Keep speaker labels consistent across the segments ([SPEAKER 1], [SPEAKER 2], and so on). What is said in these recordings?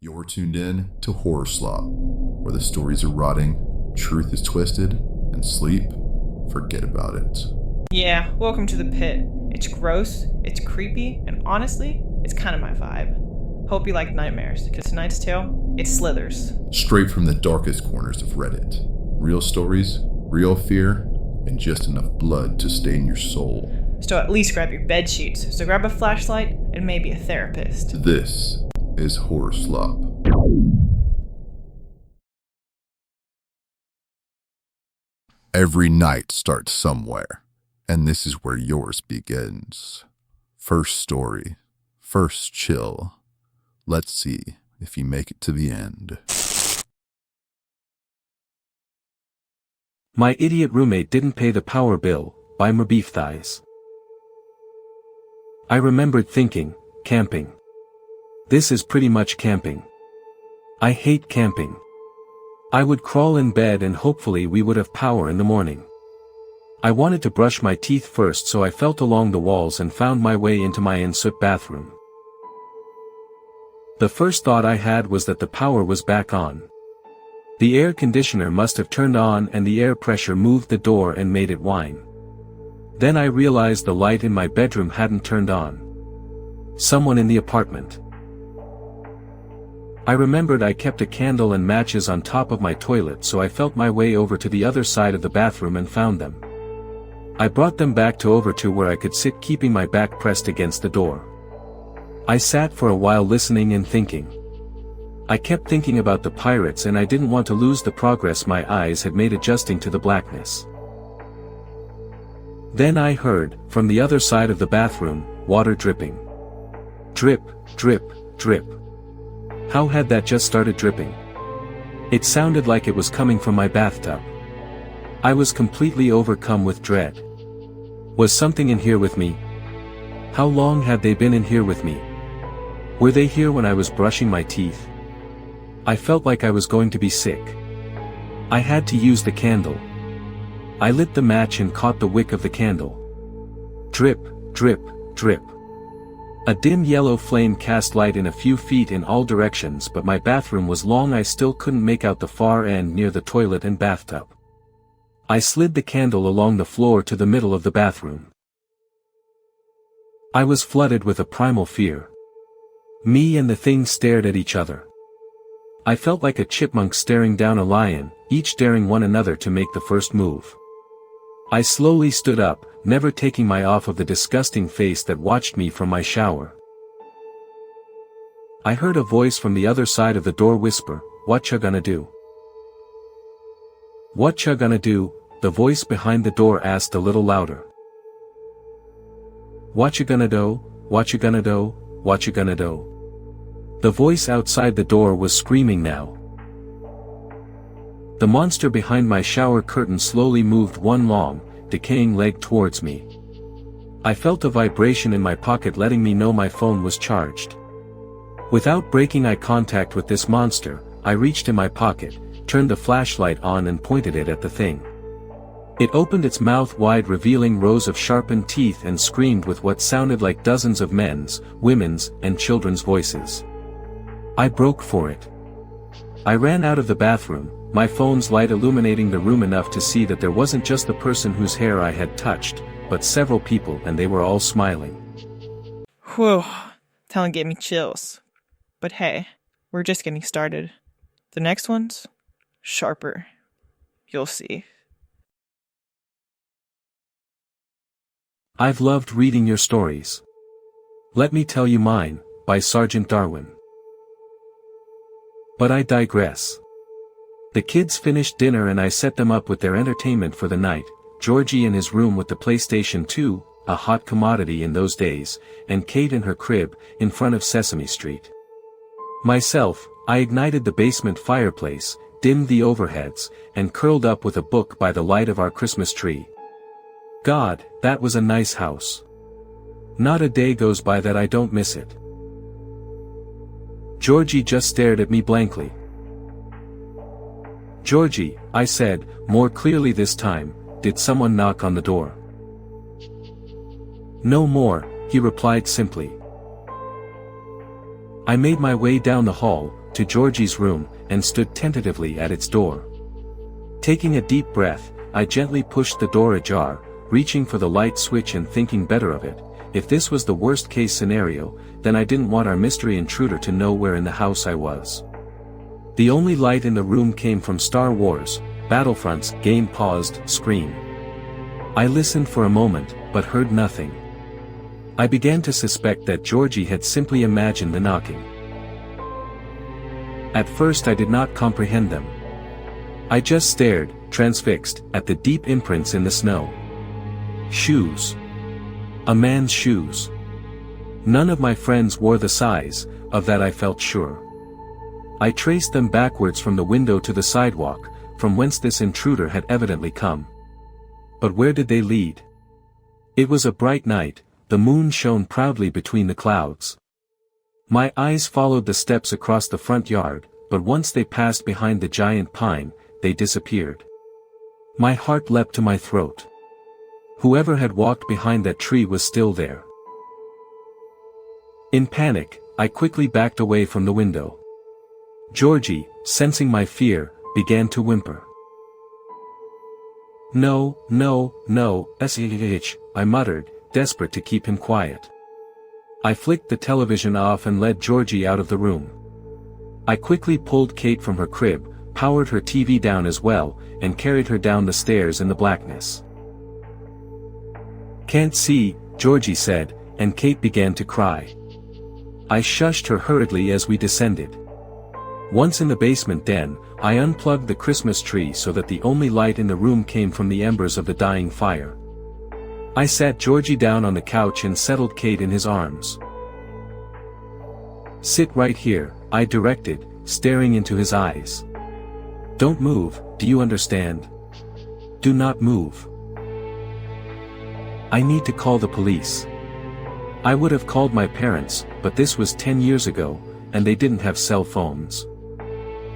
[SPEAKER 1] You're tuned in to Horror Slop, where the stories are rotting, truth is twisted, and sleep, forget about it.
[SPEAKER 2] Yeah, welcome to the pit. It's gross, it's creepy, and honestly, it's kind of my vibe. Hope you like nightmares, because tonight's tale, it slithers.
[SPEAKER 1] Straight from the darkest corners of Reddit. Real stories, real fear, and just enough blood to stain your soul.
[SPEAKER 2] So at least grab your bed sheets, so grab a flashlight, and maybe a therapist.
[SPEAKER 1] This is Horror Slop. Every night starts somewhere, and this is where yours begins. First story, first chill. Let's see if you make it to the end.
[SPEAKER 3] My idiot roommate didn't pay the power bill, by my beef thighs. I remembered thinking, camping. This is pretty much camping. I hate camping. I would crawl in bed and hopefully we would have power in the morning. I wanted to brush my teeth first, so I felt along the walls and found my way into my en-suite bathroom. The first thought I had was that the power was back on. The air conditioner must have turned on and the air pressure moved the door and made it whine. Then I realized the light in my bedroom hadn't turned on. Someone in the apartment. I remembered I kept a candle and matches on top of my toilet, so I felt my way over to the other side of the bathroom and found them. I brought them back over to where I could sit, keeping my back pressed against the door. I sat for a while listening and thinking. I kept thinking about the pirates and I didn't want to lose the progress my eyes had made adjusting to the blackness. Then I heard, from the other side of the bathroom, water dripping. Drip, drip, drip. How had that just started dripping? It sounded like it was coming from my bathtub. I was completely overcome with dread. Was something in here with me? How long had they been in here with me? Were they here when I was brushing my teeth? I felt like I was going to be sick. I had to use the candle. I lit the match and caught the wick of the candle. Drip, drip, drip. A dim yellow flame cast light in a few feet in all directions, but my bathroom was long. I still couldn't make out the far end near the toilet and bathtub. I slid the candle along the floor to the middle of the bathroom. I was flooded with a primal fear. Me and the thing stared at each other. I felt like a chipmunk staring down a lion, each daring one another to make the first move. I slowly stood up, never taking my eye off of the disgusting face that watched me from my shower. I heard a voice from the other side of the door whisper, "What ya gonna do?" "What ya gonna do?" the voice behind the door asked a little louder. "What you gonna do? What you gonna do? What you gonna do?" The voice outside the door was screaming now. The monster behind my shower curtain slowly moved one long, decaying leg towards me. I felt a vibration in my pocket letting me know my phone was charged. Without breaking eye contact with this monster, I reached in my pocket, turned the flashlight on and pointed it at the thing. It opened its mouth wide, revealing rows of sharpened teeth, and screamed with what sounded like dozens of men's, women's, and children's voices. I broke for it. I ran out of the bathroom, my phone's light illuminating the room enough to see that there wasn't just the person whose hair I had touched, but several people, and they were all smiling.
[SPEAKER 2] Whew, that one gave me chills. But hey, we're just getting started. The next one's sharper. You'll see.
[SPEAKER 3] I've loved reading your stories. Let me tell you mine, by Sergeant Darwin. But I digress. The kids finished dinner and I set them up with their entertainment for the night, Georgie in his room with the PlayStation 2, a hot commodity in those days, and Kate in her crib, in front of Sesame Street. Myself, I ignited the basement fireplace, dimmed the overheads, and curled up with a book by the light of our Christmas tree. God, that was a nice house. Not a day goes by that I don't miss it. Georgie just stared at me blankly. "Georgie," I said, more clearly this time, "did someone knock on the door?" "No more," he replied simply. I made my way down the hall, to Georgie's room, and stood tentatively at its door. Taking a deep breath, I gently pushed the door ajar, reaching for the light switch and thinking better of it. If this was the worst-case scenario, then I didn't want our mystery intruder to know where in the house I was. The only light in the room came from Star Wars Battlefront's game paused screen. I listened for a moment, but heard nothing. I began to suspect that Georgie had simply imagined the knocking. At first I did not comprehend them. I just stared, transfixed, at the deep imprints in the snow. Shoes. A man's shoes. None of my friends wore the size, of that I felt sure. I traced them backwards from the window to the sidewalk, from whence this intruder had evidently come. But where did they lead? It was a bright night, the moon shone proudly between the clouds. My eyes followed the steps across the front yard, but once they passed behind the giant pine, they disappeared. My heart leapt to my throat. Whoever had walked behind that tree was still there. In panic, I quickly backed away from the window. Georgie, sensing my fear, began to whimper. No, no, no, I muttered, desperate to keep him quiet. I flicked the television off and led Georgie out of the room. I quickly pulled Kate from her crib, powered her TV down as well, and carried her down the stairs in the blackness. "Can't see," Georgie said, and Kate began to cry. I shushed her hurriedly as we descended. Once in the basement den, I unplugged the Christmas tree so that the only light in the room came from the embers of the dying fire. I sat Georgie down on the couch and settled Kate in his arms. "Sit right here," I directed, staring into his eyes. "Don't move, do you understand? Do not move. I need to call the police." I would have called my parents, but this was 10 years ago, and they didn't have cell phones.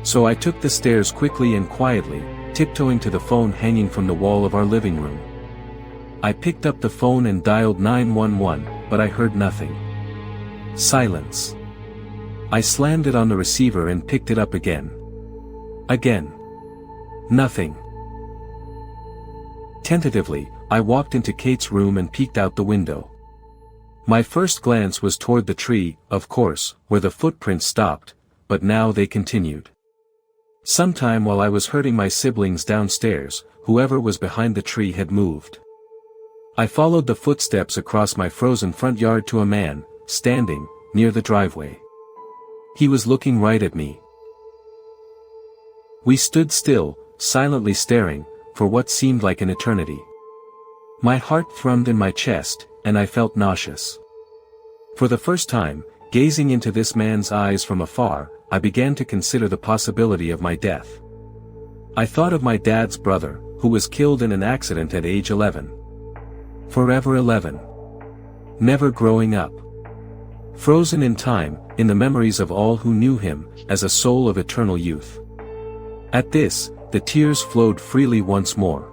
[SPEAKER 3] So I took the stairs quickly and quietly, tiptoeing to the phone hanging from the wall of our living room. I picked up the phone and dialed 911, but I heard nothing. Silence. I slammed it on the receiver and picked it up again. Again. Nothing. Tentatively, I walked into Kate's room and peeked out the window. My first glance was toward the tree, of course, where the footprints stopped, but now they continued. Sometime while I was herding my siblings downstairs, whoever was behind the tree had moved. I followed the footsteps across my frozen front yard to a man, standing, near the driveway. He was looking right at me. We stood still, silently staring, for what seemed like an eternity. My heart thrummed in my chest, and I felt nauseous. For the first time, gazing into this man's eyes from afar, I began to consider the possibility of my death. I thought of my dad's brother, who was killed in an accident at age 11. Forever 11. Never growing up. Frozen in time, in the memories of all who knew him, as a soul of eternal youth. At this, the tears flowed freely once more.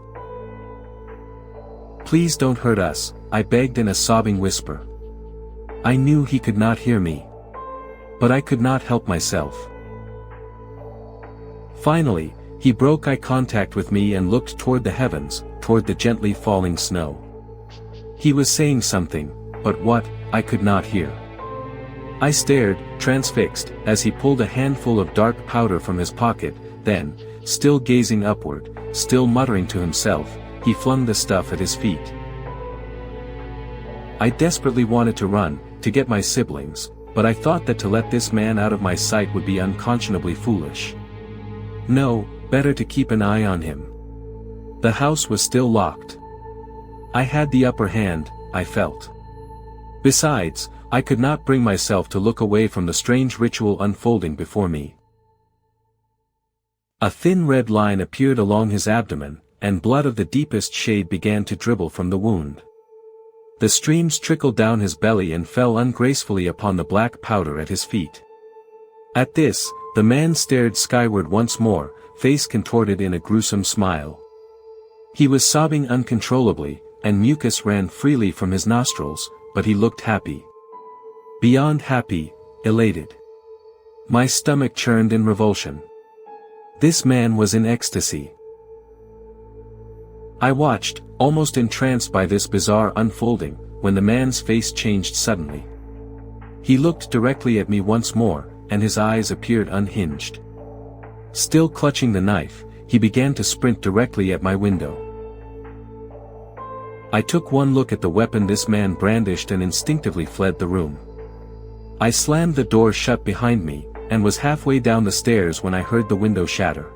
[SPEAKER 3] "Please don't hurt us," I begged in a sobbing whisper. I knew he could not hear me. But I could not help myself. Finally, he broke eye contact with me and looked toward the heavens, toward the gently falling snow. He was saying something, but what, I could not hear. I stared, transfixed, as he pulled a handful of dark powder from his pocket, then, still gazing upward, still muttering to himself, he flung the stuff at his feet. I desperately wanted to run, to get my siblings, but I thought that to let this man out of my sight would be unconscionably foolish. No, better to keep an eye on him. The house was still locked. I had the upper hand, I felt. Besides, I could not bring myself to look away from the strange ritual unfolding before me. A thin red line appeared along his abdomen, and blood of the deepest shade began to dribble from the wound. The streams trickled down his belly and fell ungracefully upon the black powder at his feet. At this, the man stared skyward once more, face contorted in a gruesome smile. He was sobbing uncontrollably, and mucus ran freely from his nostrils, but he looked happy. Beyond happy, elated. My stomach churned in revulsion. This man was in ecstasy. I watched, almost entranced by this bizarre unfolding, when the man's face changed suddenly. He looked directly at me once more, and his eyes appeared unhinged. Still clutching the knife, he began to sprint directly at my window. I took one look at the weapon this man brandished and instinctively fled the room. I slammed the door shut behind me, and was halfway down the stairs when I heard the window shatter.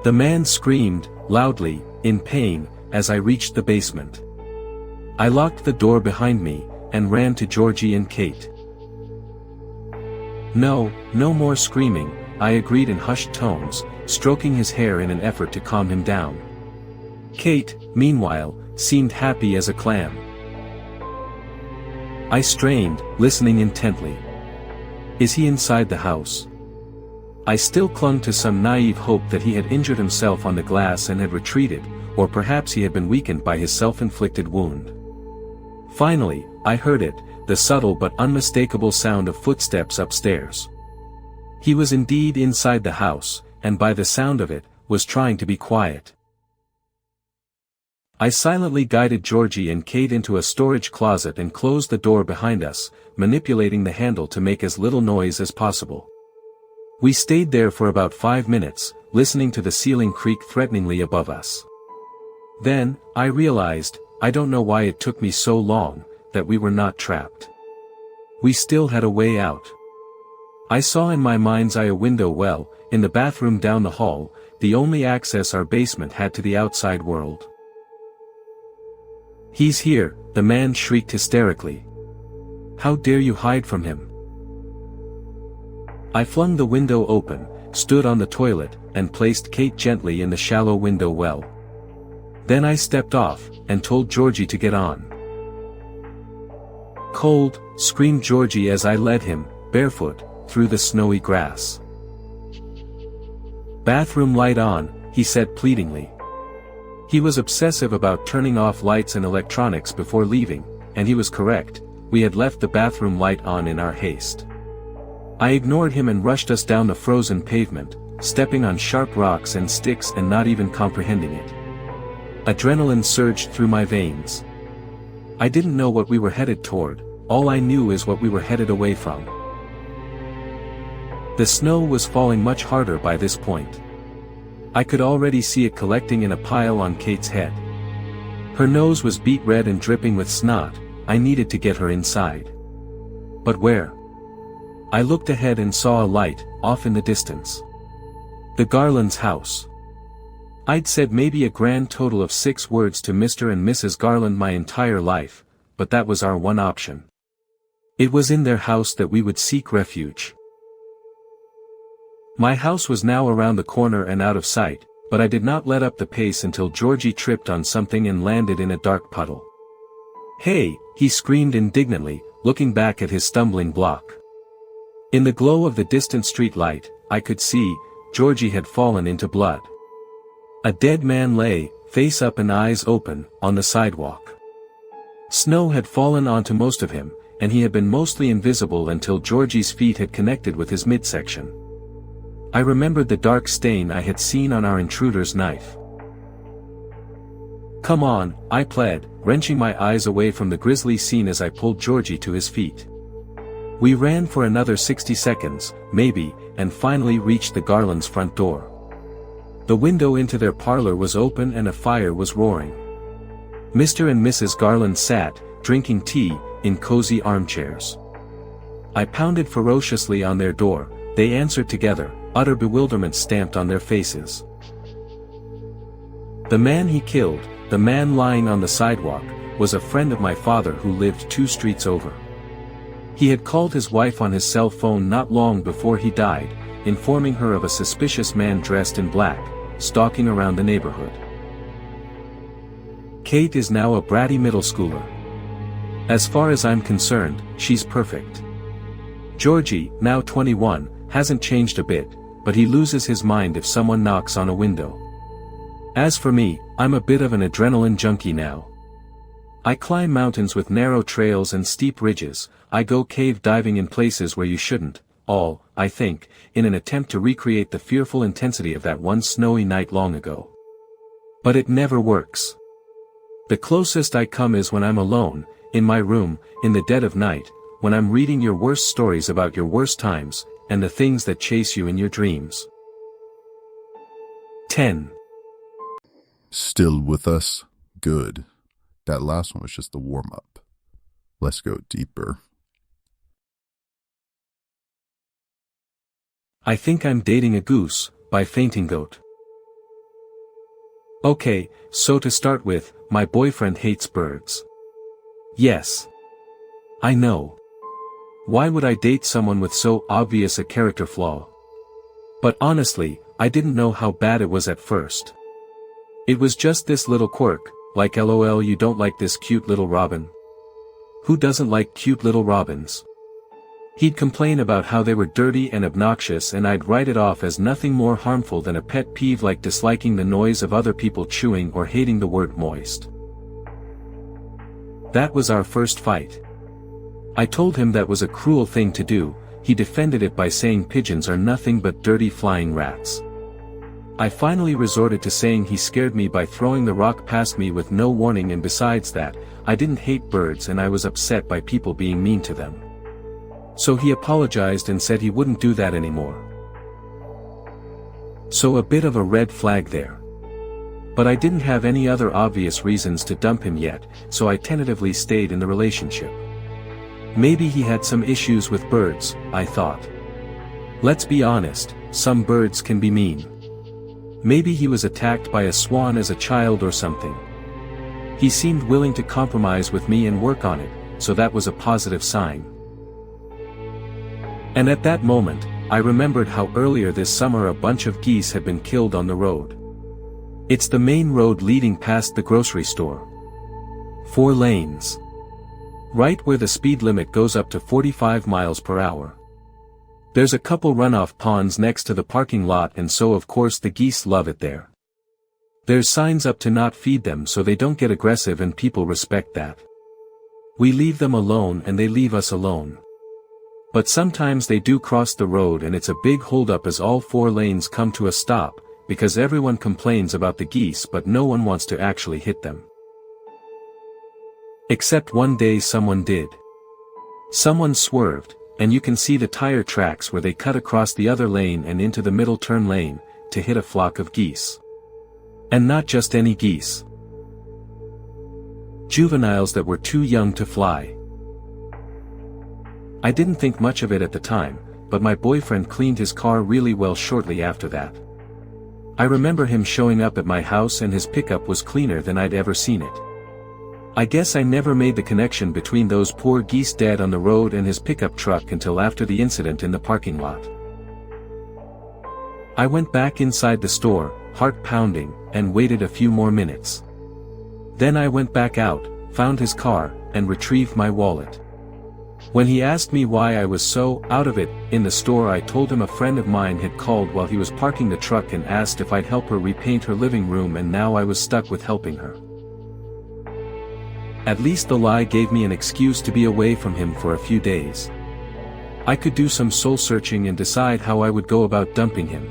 [SPEAKER 3] The man screamed, loudly, in pain, as I reached the basement. I locked the door behind me, and ran to Georgie and Kate. No more screaming, I agreed in hushed tones, stroking his hair in an effort to calm him down. Kate, meanwhile, seemed happy as a clam. I strained, listening intently. Is he inside the house? I still clung to some naive hope that he had injured himself on the glass and had retreated, or perhaps he had been weakened by his self-inflicted wound. Finally, I heard it, the subtle but unmistakable sound of footsteps upstairs. He was indeed inside the house, and by the sound of it, was trying to be quiet. I silently guided Georgie and Kate into a storage closet and closed the door behind us, manipulating the handle to make as little noise as possible. We stayed there for about 5 minutes, listening to the ceiling creak threateningly above us. Then, I realized, I don't know why it took me so long, that we were not trapped. We still had a way out. I saw in my mind's eye a window well, in the bathroom down the hall, the only access our basement had to the outside world. He's here, the man shrieked hysterically. How dare you hide from him? I flung the window open, stood on the toilet, and placed Kate gently in the shallow window well. Then I stepped off, and told Georgie to get on. Cold, screamed Georgie as I led him, barefoot, through the snowy grass. Bathroom light on, he said pleadingly. He was obsessive about turning off lights and electronics before leaving, and he was correct, we had left the bathroom light on in our haste. I ignored him and rushed us down the frozen pavement, stepping on sharp rocks and sticks and not even comprehending it. Adrenaline surged through my veins. I didn't know what we were headed toward, all I knew is what we were headed away from. The snow was falling much harder by this point. I could already see it collecting in a pile on Kate's head. Her nose was beet red and dripping with snot, I needed to get her inside. But where? I looked ahead and saw a light, off in the distance. The Garland's house. I'd said maybe a grand total of 6 words to Mr. and Mrs. Garland my entire life, but that was our one option. It was in their house that we would seek refuge. My house was now around the corner and out of sight, but I did not let up the pace until Georgie tripped on something and landed in a dark puddle. Hey, he screamed indignantly, looking back at his stumbling block. In the glow of the distant street light, I could see, Georgie had fallen into blood. A dead man lay, face up and eyes open, on the sidewalk. Snow had fallen onto most of him, and he had been mostly invisible until Georgie's feet had connected with his midsection. I remembered the dark stain I had seen on our intruder's knife. Come on, I pled, wrenching my eyes away from the grisly scene as I pulled Georgie to his feet. We ran for another 60 seconds, maybe, and finally reached the Garland's front door. The window into their parlor was open and a fire was roaring. Mr. and Mrs. Garland sat, drinking tea, in cozy armchairs. I pounded ferociously on their door, they answered together, utter bewilderment stamped on their faces. The man he killed, the man lying on the sidewalk, was a friend of my father who lived 2 streets over. He had called his wife on his cell phone not long before he died, informing her of a suspicious man dressed in black, stalking around the neighborhood. Kate is now a bratty middle schooler. As far as I'm concerned, she's perfect. Georgie, now 21, hasn't changed a bit, but he loses his mind if someone knocks on a window. As for me, I'm a bit of an adrenaline junkie now. I climb mountains with narrow trails and steep ridges, I go cave diving in places where you shouldn't, all, I think, in an attempt to recreate the fearful intensity of that one snowy night long ago. But it never works. The closest I come is when I'm alone, in my room, in the dead of night, when I'm reading your worst stories about your worst times, and the things that chase you in your dreams. 10.
[SPEAKER 1] Still with us? Good. That last one was just the warm-up. Let's go deeper.
[SPEAKER 3] I Think I'm Dating a Goose, by Fainting Goat. Okay, so to start with, my boyfriend hates birds. Yes. I know. Why would I date someone with so obvious a character flaw? But honestly, I didn't know how bad it was at first. It was just this little quirk, like LOL you don't like this cute little robin. Who doesn't like cute little robins? He'd complain about how they were dirty and obnoxious and I'd write it off as nothing more harmful than a pet peeve like disliking the noise of other people chewing or hating the word moist. That was our first fight. I told him that was a cruel thing to do. He defended it by saying pigeons are nothing but dirty flying rats. I finally resorted to saying he scared me by throwing the rock past me with no warning, and besides that, I didn't hate birds and I was upset by people being mean to them. So he apologized and said he wouldn't do that anymore. So a bit of a red flag there. But I didn't have any other obvious reasons to dump him yet, so I tentatively stayed in the relationship. Maybe he had some issues with birds, I thought. Let's be honest, some birds can be mean. Maybe he was attacked by a swan as a child or something. He seemed willing to compromise with me and work on it, so that was a positive sign. And at that moment, I remembered how earlier this summer a bunch of geese had been killed on the road. It's the main road leading past the grocery store. 4 lanes. Right where the speed limit goes up to 45 miles per hour. There's a couple runoff ponds next to the parking lot, and so of course the geese love it there. There's signs up to not feed them so they don't get aggressive, and people respect that. We leave them alone and they leave us alone. But sometimes they do cross the road and it's a big holdup as all 4 lanes come to a stop, because everyone complains about the geese but no one wants to actually hit them. Except one day someone did. Someone swerved, and you can see the tire tracks where they cut across the other lane and into the middle turn lane, to hit a flock of geese. And not just any geese. Juveniles that were too young to fly. I didn't think much of it at the time, but my boyfriend cleaned his car really well shortly after that. I remember him showing up at my house and his pickup was cleaner than I'd ever seen it. I guess I never made the connection between those poor geese dead on the road and his pickup truck until after the incident in the parking lot. I went back inside the store, heart pounding, and waited a few more minutes. Then I went back out, found his car, and retrieved my wallet. When he asked me why I was so out of it in the store, I told him a friend of mine had called while he was parking the truck and asked if I'd help her repaint her living room, and now I was stuck with helping her. At least the lie gave me an excuse to be away from him for a few days. I could do some soul searching and decide how I would go about dumping him.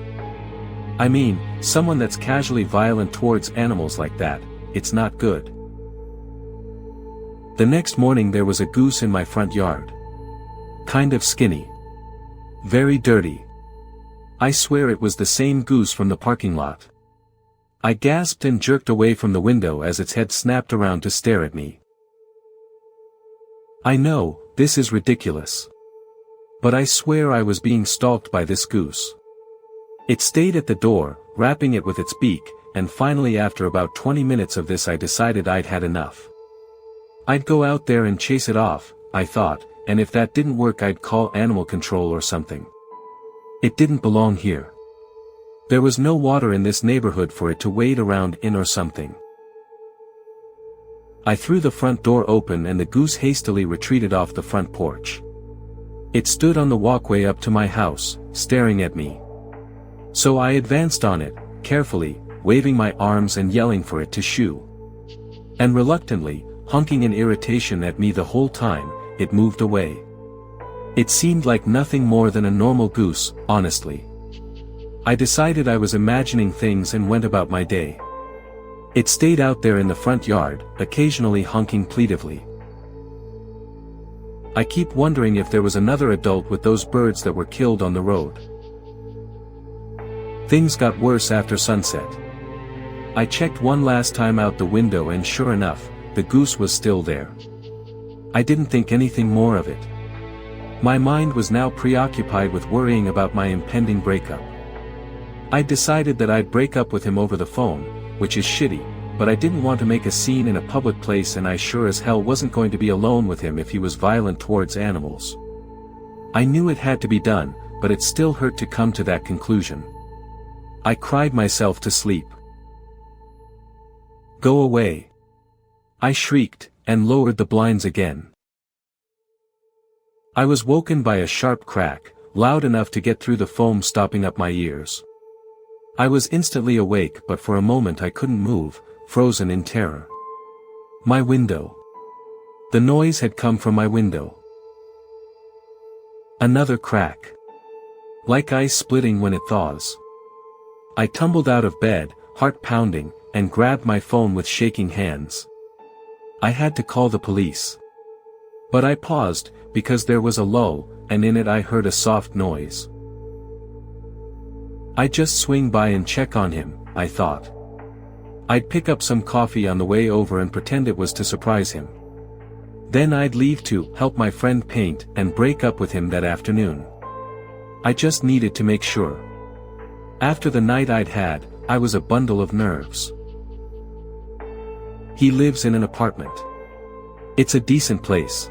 [SPEAKER 3] I mean, someone that's casually violent towards animals like that, it's not good. The next morning there was a goose in my front yard. Kind of skinny. Very dirty. I swear it was the same goose from the parking lot. I gasped and jerked away from the window as its head snapped around to stare at me. I know, this is ridiculous. But I swear I was being stalked by this goose. It stayed at the door, wrapping it with its beak, and finally after about 20 minutes of this I decided I'd had enough. I'd go out there and chase it off, I thought, and if that didn't work I'd call animal control or something. It didn't belong here. There was no water in this neighborhood for it to wade around in or something. I threw the front door open and the goose hastily retreated off the front porch. It stood on the walkway up to my house, staring at me. So I advanced on it, carefully, waving my arms and yelling for it to shoo. And reluctantly, honking in irritation at me the whole time, it moved away. It seemed like nothing more than a normal goose, honestly. I decided I was imagining things and went about my day. It stayed out there in the front yard, occasionally honking plaintively. I keep wondering if there was another adult with those birds that were killed on the road. Things got worse after sunset. I checked one last time out the window and sure enough, the goose was still there. I didn't think anything more of it. My mind was now preoccupied with worrying about my impending breakup. I decided that I'd break up with him over the phone, which is shitty, but I didn't want to make a scene in a public place and I sure as hell wasn't going to be alone with him if he was violent towards animals. I knew it had to be done, but it still hurt to come to that conclusion. I cried myself to sleep. "Go away!" I shrieked, and lowered the blinds again. I was woken by a sharp crack, loud enough to get through the foam stopping up my ears. I was instantly awake but for a moment I couldn't move, frozen in terror. My window. The noise had come from my window. Another crack. Like ice splitting when it thaws. I tumbled out of bed, heart pounding, and grabbed my phone with shaking hands. I had to call the police. But I paused, because there was a lull, and in it I heard a soft noise. I'd just swing by and check on him, I thought. I'd pick up some coffee on the way over and pretend it was to surprise him. Then I'd leave to help my friend paint and break up with him that afternoon. I just needed to make sure. After the night I'd had, I was a bundle of nerves. He lives in an apartment. It's a decent place.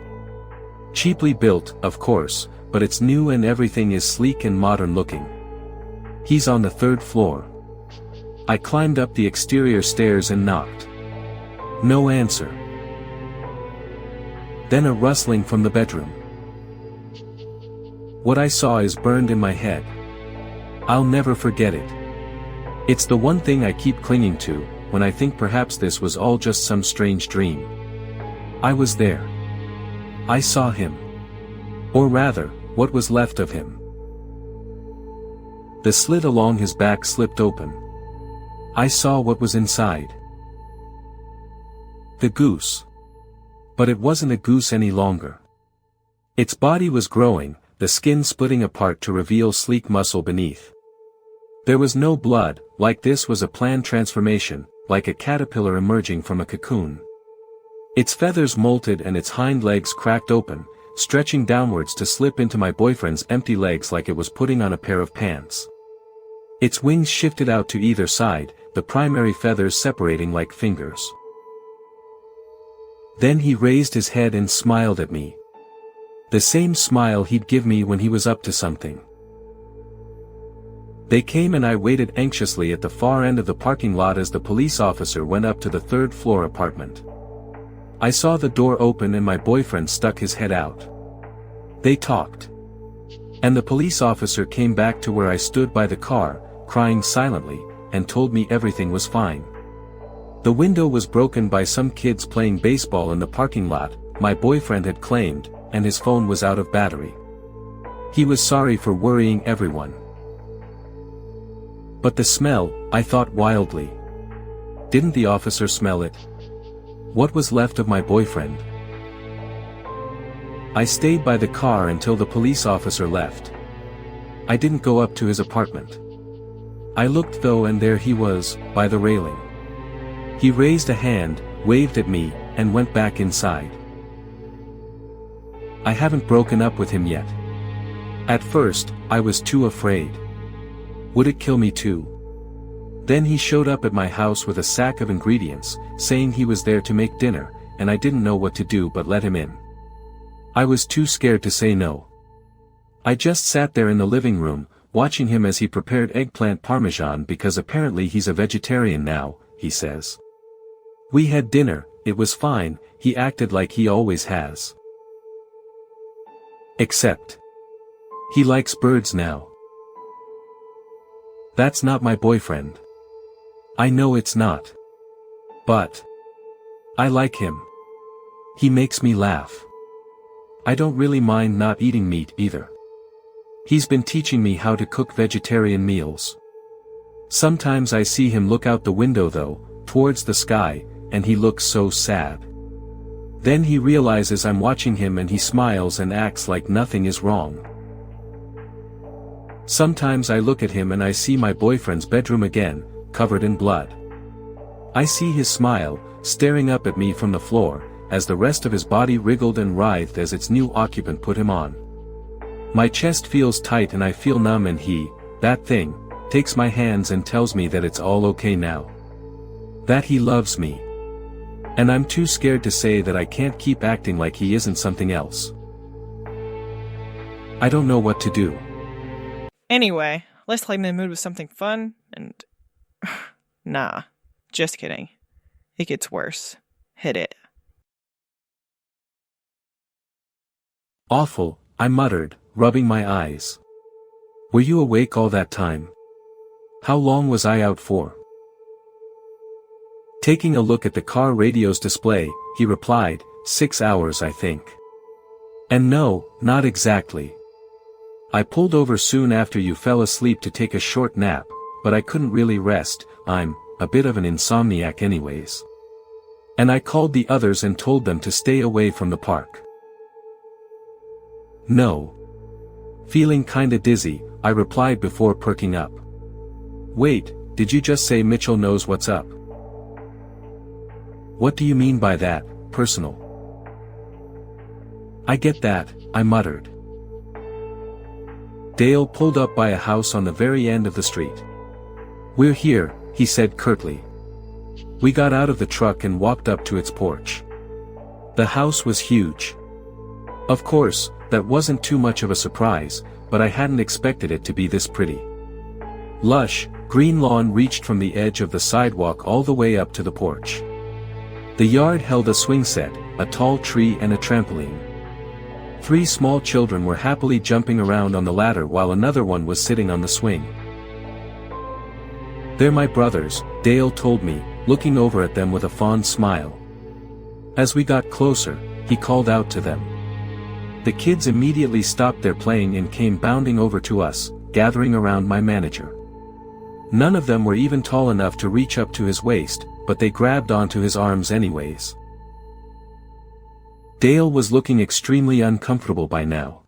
[SPEAKER 3] Cheaply built, of course, but it's new and everything is sleek and modern looking. He's on the 3rd floor. I climbed up the exterior stairs and knocked. No answer. Then a rustling from the bedroom. What I saw is burned in my head. I'll never forget it. It's the one thing I keep clinging to, when I think perhaps this was all just some strange dream. I was there. I saw him. Or rather, what was left of him. The slit along his back slipped open. I saw what was inside. The goose. But it wasn't a goose any longer. Its body was growing, the skin splitting apart to reveal sleek muscle beneath. There was no blood, like this was a planned transformation, like a caterpillar emerging from a cocoon. Its feathers molted and its hind legs cracked open, stretching downwards to slip into my boyfriend's empty legs like it was putting on a pair of pants. Its wings shifted out to either side, the primary feathers separating like fingers. Then he raised his head and smiled at me. The same smile he'd give me when he was up to something. They came and I waited anxiously at the far end of the parking lot as the police officer went up to the 3rd floor apartment. I saw the door open and my boyfriend stuck his head out. They talked. And the police officer came back to where I stood by the car, crying silently, and told me everything was fine. The window was broken by some kids playing baseball in the parking lot, my boyfriend had claimed, and his phone was out of battery. He was sorry for worrying everyone. But the smell, I thought wildly. Didn't the officer smell it? What was left of my boyfriend? I stayed by the car until the police officer left. I didn't go up to his apartment. I looked though and there he was, by the railing. He raised a hand, waved at me, and went back inside. I haven't broken up with him yet. At first, I was too afraid. Would it kill me too? Then he showed up at my house with a sack of ingredients, saying he was there to make dinner, and I didn't know what to do but let him in. I was too scared to say no. I just sat there in the living room, watching him as he prepared eggplant parmesan because apparently he's a vegetarian now, he says. We had dinner, it was fine, he acted like he always has. Except. He likes birds now. That's not my boyfriend. I know it's not. But. I like him. He makes me laugh. I don't really mind not eating meat either. He's been teaching me how to cook vegetarian meals. Sometimes I see him look out the window though, towards the sky, and he looks so sad. Then he realizes I'm watching him and he smiles and acts like nothing is wrong. Sometimes I look at him and I see my boyfriend's bedroom again, covered in blood. I see his smile, staring up at me from the floor, as the rest of his body wriggled and writhed as its new occupant put him on. My chest feels tight and I feel numb, and he, that thing, takes my hands and tells me that it's all okay now. That he loves me. And I'm too scared to say that I can't keep acting like he isn't something else. I don't know what to do.
[SPEAKER 2] Anyway, let's lighten the mood with something fun and... Nah, just kidding. It gets worse. Hit it.
[SPEAKER 3] Awful, I muttered, rubbing my eyes. Were you awake all that time? How long was I out for? Taking a look at the car radio's display, he replied, 6 hours I think. And no, not exactly. I pulled over soon after you fell asleep to take a short nap, but I couldn't really rest. I'm a bit of an insomniac anyways. And I called the others and told them to stay away from the park. No. Feeling kinda dizzy, I replied before perking up. Wait, did you just say Mitchell knows what's up? What do you mean by that, personal? I get that, I muttered. Dale pulled up by a house on the very end of the street. We're here, he said curtly. We got out of the truck and walked up to its porch. The house was huge. Of course, that wasn't too much of a surprise, but I hadn't expected it to be this pretty. Lush, green lawn reached from the edge of the sidewalk all the way up to the porch. The yard held a swing set, a tall tree and a trampoline. 3 small children were happily jumping around on the ladder while another one was sitting on the swing. They're my brothers, Dale told me, looking over at them with a fond smile. As we got closer, he called out to them. The kids immediately stopped their playing and came bounding over to us, gathering around my manager. None of them were even tall enough to reach up to his waist, but they grabbed onto his arms anyways. Dale was looking extremely uncomfortable by now.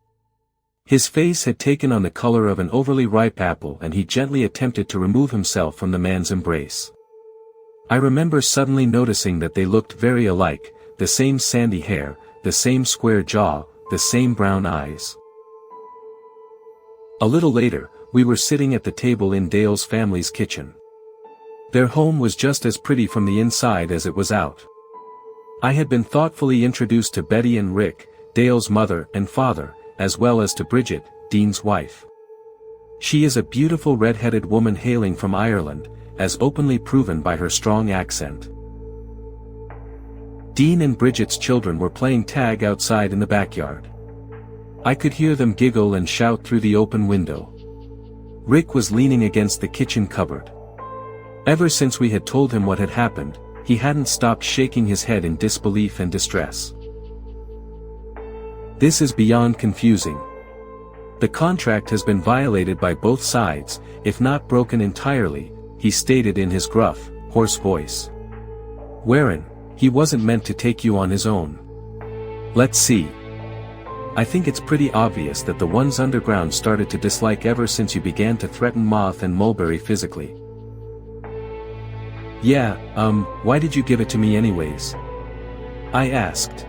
[SPEAKER 3] His face had taken on the color of an overly ripe apple and he gently attempted to remove himself from the man's embrace. I remember suddenly noticing that they looked very alike, the same sandy hair, the same square jaw, the same brown eyes. A little later, we were sitting at the table in Dale's family's kitchen. Their home was just as pretty from the inside as it was out. I had been thoughtfully introduced to Betty and Rick, Dale's mother and father, as well as to Bridget, Dean's wife. She is a beautiful red-headed woman hailing from Ireland, as openly proven by her strong accent. Dean and Bridget's children were playing tag outside in the backyard. I could hear them giggle and shout through the open window. Rick was leaning against the kitchen cupboard. Ever since we had told him what had happened, he hadn't stopped shaking his head in disbelief and distress. This is beyond confusing. The contract has been violated by both sides, if not broken entirely, he stated in his gruff, hoarse voice. Warren, he wasn't meant to take you on his own. Let's see. I think it's pretty obvious that the ones underground started to dislike ever since you began to threaten Moth and Mulberry physically. Yeah, why did you give it to me anyways? I asked.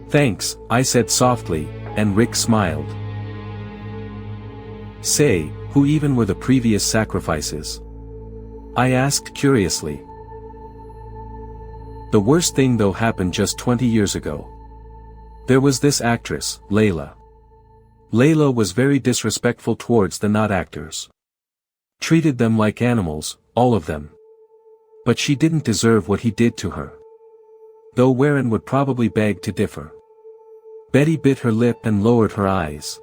[SPEAKER 3] Thanks, I said softly, and Rick smiled. Say, who even were the previous sacrifices? I asked curiously. The worst thing though happened just 20 years ago. There was this actress, Layla. Layla was very disrespectful towards the not actors. Treated them like animals, all of them. But she didn't deserve what he did to her. Though Warren would probably beg to differ. Betty bit her lip and lowered her eyes.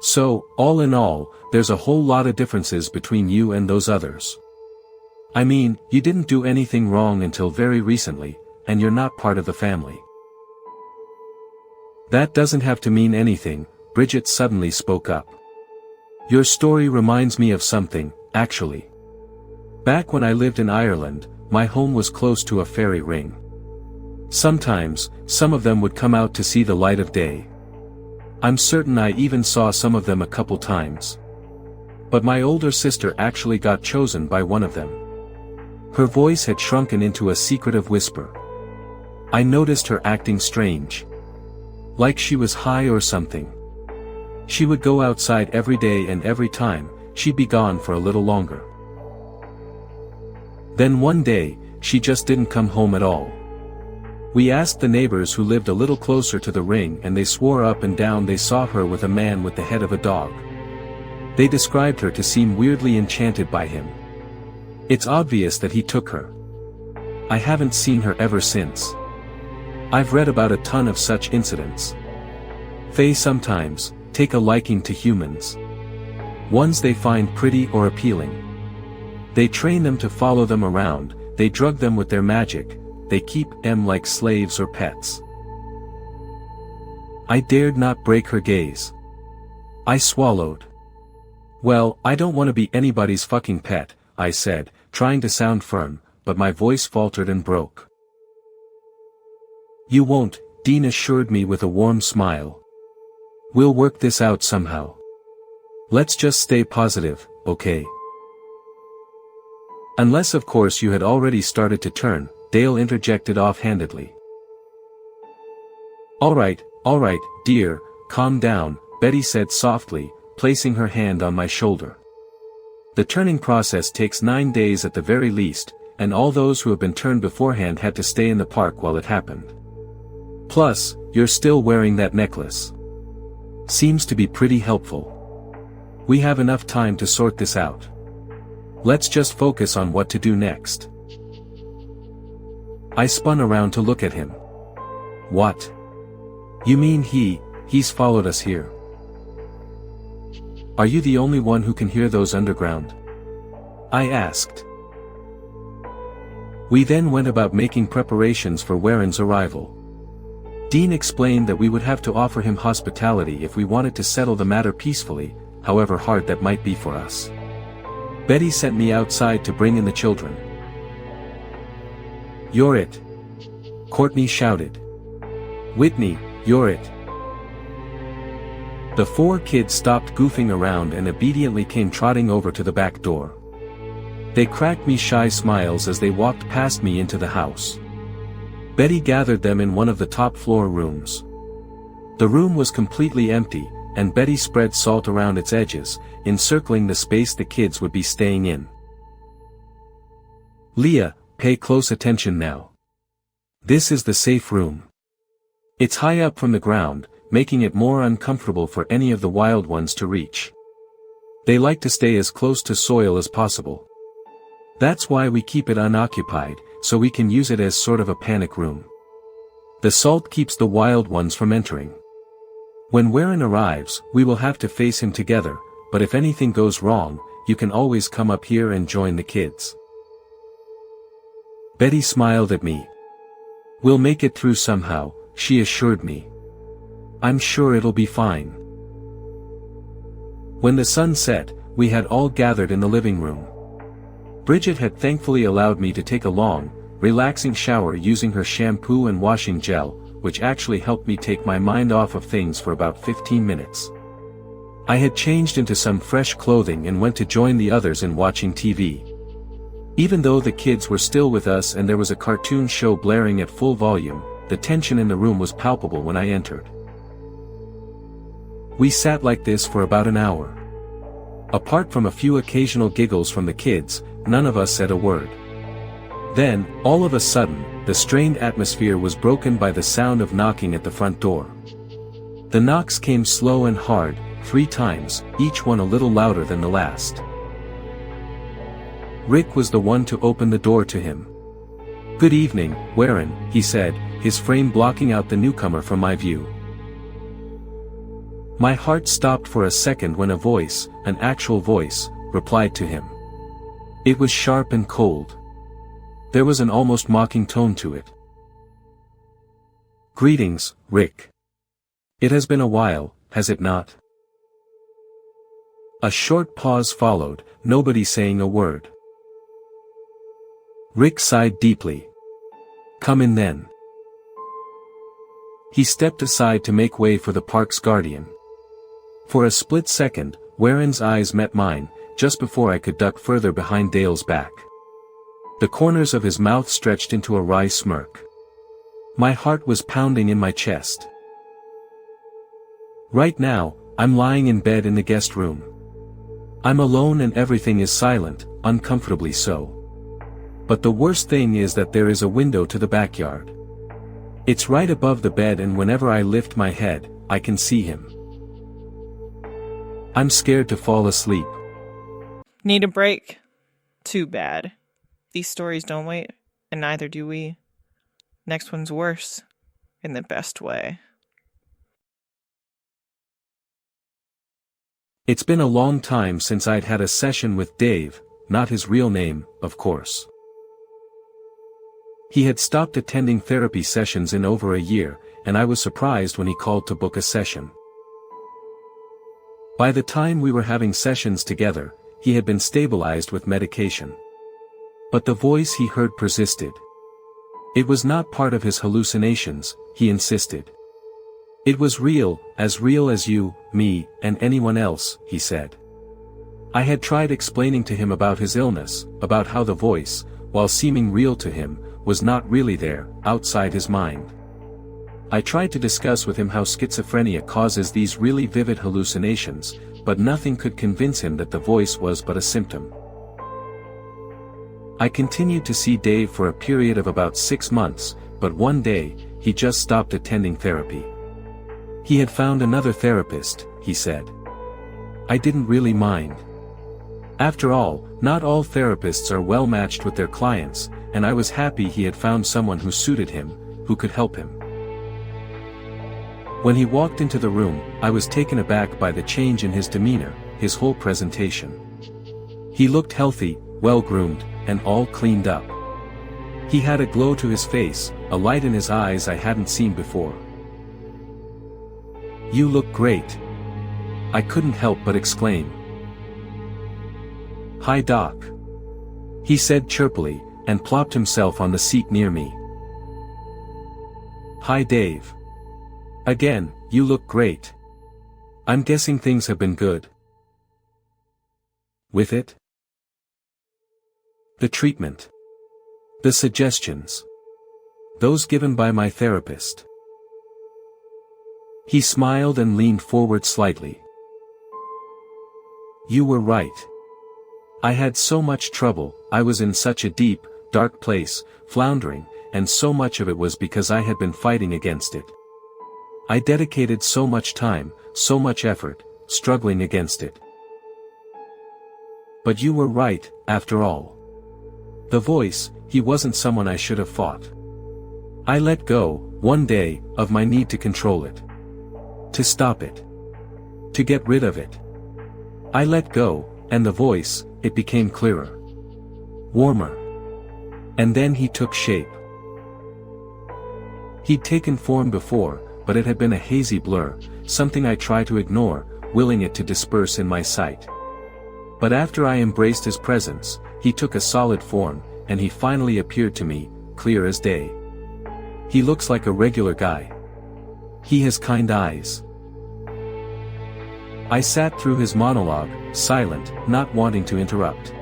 [SPEAKER 3] So, all in all, there's a whole lot of differences between you and those others. I mean, you didn't do anything wrong until very recently, and you're not part of the family. That doesn't have to mean anything, Bridget suddenly spoke up. Your story reminds me of something, actually. Back when I lived in Ireland, my home was close to a fairy ring. Sometimes, some of them would come out to see the light of day. I'm certain I even saw some of them a couple times. But my older sister actually got chosen by one of them. Her voice had shrunken into a secretive whisper. I noticed her acting strange. Like she was high or something. She would go outside every day, and every time, she'd be gone for a little longer. Then one day, she just didn't come home at all. We asked the neighbors who lived a little closer to the ring, and they swore up and down they saw her with a man with the head of a dog. They described her to seem weirdly enchanted by him. It's obvious that he took her. I haven't seen her ever since. I've read about a ton of such incidents. Fae sometimes take a liking to humans. Ones they find pretty or appealing. They train them to follow them around, they drug them with their magic, they keep them like slaves or pets. I dared not break her gaze. I swallowed. Well, I don't want to be anybody's fucking pet, I said, trying to sound firm, but my voice faltered and broke. You won't, Dean assured me with a warm smile. We'll work this out somehow. Let's just stay positive, okay? Unless of course you had already started to turn, Dale interjected offhandedly. Alright, dear, calm down, Betty said softly, placing her hand on my shoulder. The turning process takes 9 days at the very least, and all those who have been turned beforehand had to stay in the park while it happened. Plus, you're still wearing that necklace. Seems to be pretty helpful. We have enough time to sort this out. Let's just focus on what to do next. I spun around to look at him. What? You mean he's followed us here? Are you the only one who can hear those underground? I asked. We then went about making preparations for Warren's arrival. Dean explained that we would have to offer him hospitality if we wanted to settle the matter peacefully, however hard that might be for us. Betty sent me outside to bring in the children. You're it. Courtney shouted. Whitney, you're it. The 4 kids stopped goofing around and obediently came trotting over to the back door. They cracked me shy smiles as they walked past me into the house. Betty gathered them in one of the top floor rooms. The room was completely empty, and Betty spread salt around its edges, encircling the space the kids would be staying in. Leah, pay close attention now. This is the safe room. It's high up from the ground, making it more uncomfortable for any of the wild ones to reach. They like to stay as close to soil as possible. That's why we keep it unoccupied, so we can use it as sort of a panic room. The salt keeps the wild ones from entering. When Warren arrives, we will have to face him together, but if anything goes wrong, you can always come up here and join the kids. Betty smiled at me. We'll make it through somehow, she assured me. I'm sure it'll be fine. When the sun set, we had all gathered in the living room. Bridget had thankfully allowed me to take a long, relaxing shower using her shampoo and washing gel, which actually helped me take my mind off of things for about 15 minutes. I had changed into some fresh clothing and went to join the others in watching TV. Even though the kids were still with us and there was a cartoon show blaring at full volume, the tension in the room was palpable when I entered. We sat like this for about an hour. Apart from a few occasional giggles from the kids, none of us said a word. Then, all of a sudden, the strained atmosphere was broken by the sound of knocking at the front door. The knocks came slow and hard, 3 times, each one a little louder than the last. Rick was the one to open the door to him. Good evening, Warren, he said, his frame blocking out the newcomer from my view. My heart stopped for a second when a voice, an actual voice, replied to him. It was sharp and cold. There was an almost mocking tone to it. Greetings, Rick. It has been a while, has it not? A short pause followed, nobody saying a word. Rick sighed deeply. Come in then. He stepped aside to make way for the park's guardian. For a split second, Warren's eyes met mine, just before I could duck further behind Dale's back. The corners of his mouth stretched into a wry smirk. My heart was pounding in my chest. Right now, I'm lying in bed in the guest room. I'm alone and everything is silent, uncomfortably so. But the worst thing is that there is a window to the backyard. It's right above the bed, and whenever I lift my head, I can see him. I'm scared to fall asleep.
[SPEAKER 2] Need a break? Too bad. These stories don't wait, and neither do we. Next one's worse, in the best way.
[SPEAKER 3] It's been a long time since I'd had a session with Dave, not his real name, of course. He had stopped attending therapy sessions in over a year, and I was surprised when he called to book a session. By the time we were having sessions together, he had been stabilized with medication. But the voice he heard persisted. It was not part of his hallucinations, he insisted. It was real as you, me, and anyone else, he said. I had tried explaining to him about his illness, about how the voice, while seeming real to him, was not really there, outside his mind. I tried to discuss with him how schizophrenia causes these really vivid hallucinations, but nothing could convince him that the voice was but a symptom. I continued to see Dave for a period of about 6 months, but one day, he just stopped attending therapy. He had found another therapist, he said. I didn't really mind. After all, not all therapists are well matched with their clients, and I was happy he had found someone who suited him, who could help him. When he walked into the room, I was taken aback by the change in his demeanor, his whole presentation. He looked healthy, well-groomed, and all cleaned up. He had a glow to his face, a light in his eyes I hadn't seen before. You look great. I couldn't help but exclaim. Hi Doc. He said chirpily, and plopped himself on the seat near me. Hi Dave. Again, you look great. I'm guessing things have been good. With it? The treatment. The suggestions. Those given by my therapist. He smiled and leaned forward slightly. You were right. I had so much trouble, I was in such a deep, dark place, floundering, and so much of it was because I had been fighting against it. I dedicated so much time, so much effort, struggling against it. But you were right, after all. The voice, he wasn't someone I should have fought. I let go, one day, of my need to control it. To stop it. To get rid of it. I let go, and the voice, it became clearer. Warmer. And then he took shape. He'd taken form before, but it had been a hazy blur, something I tried to ignore, willing it to disperse in my sight. But after I embraced his presence, he took a solid form, and he finally appeared to me, clear as day. He looks like a regular guy. He has kind eyes. I sat through his monologue, silent, not wanting to interrupt.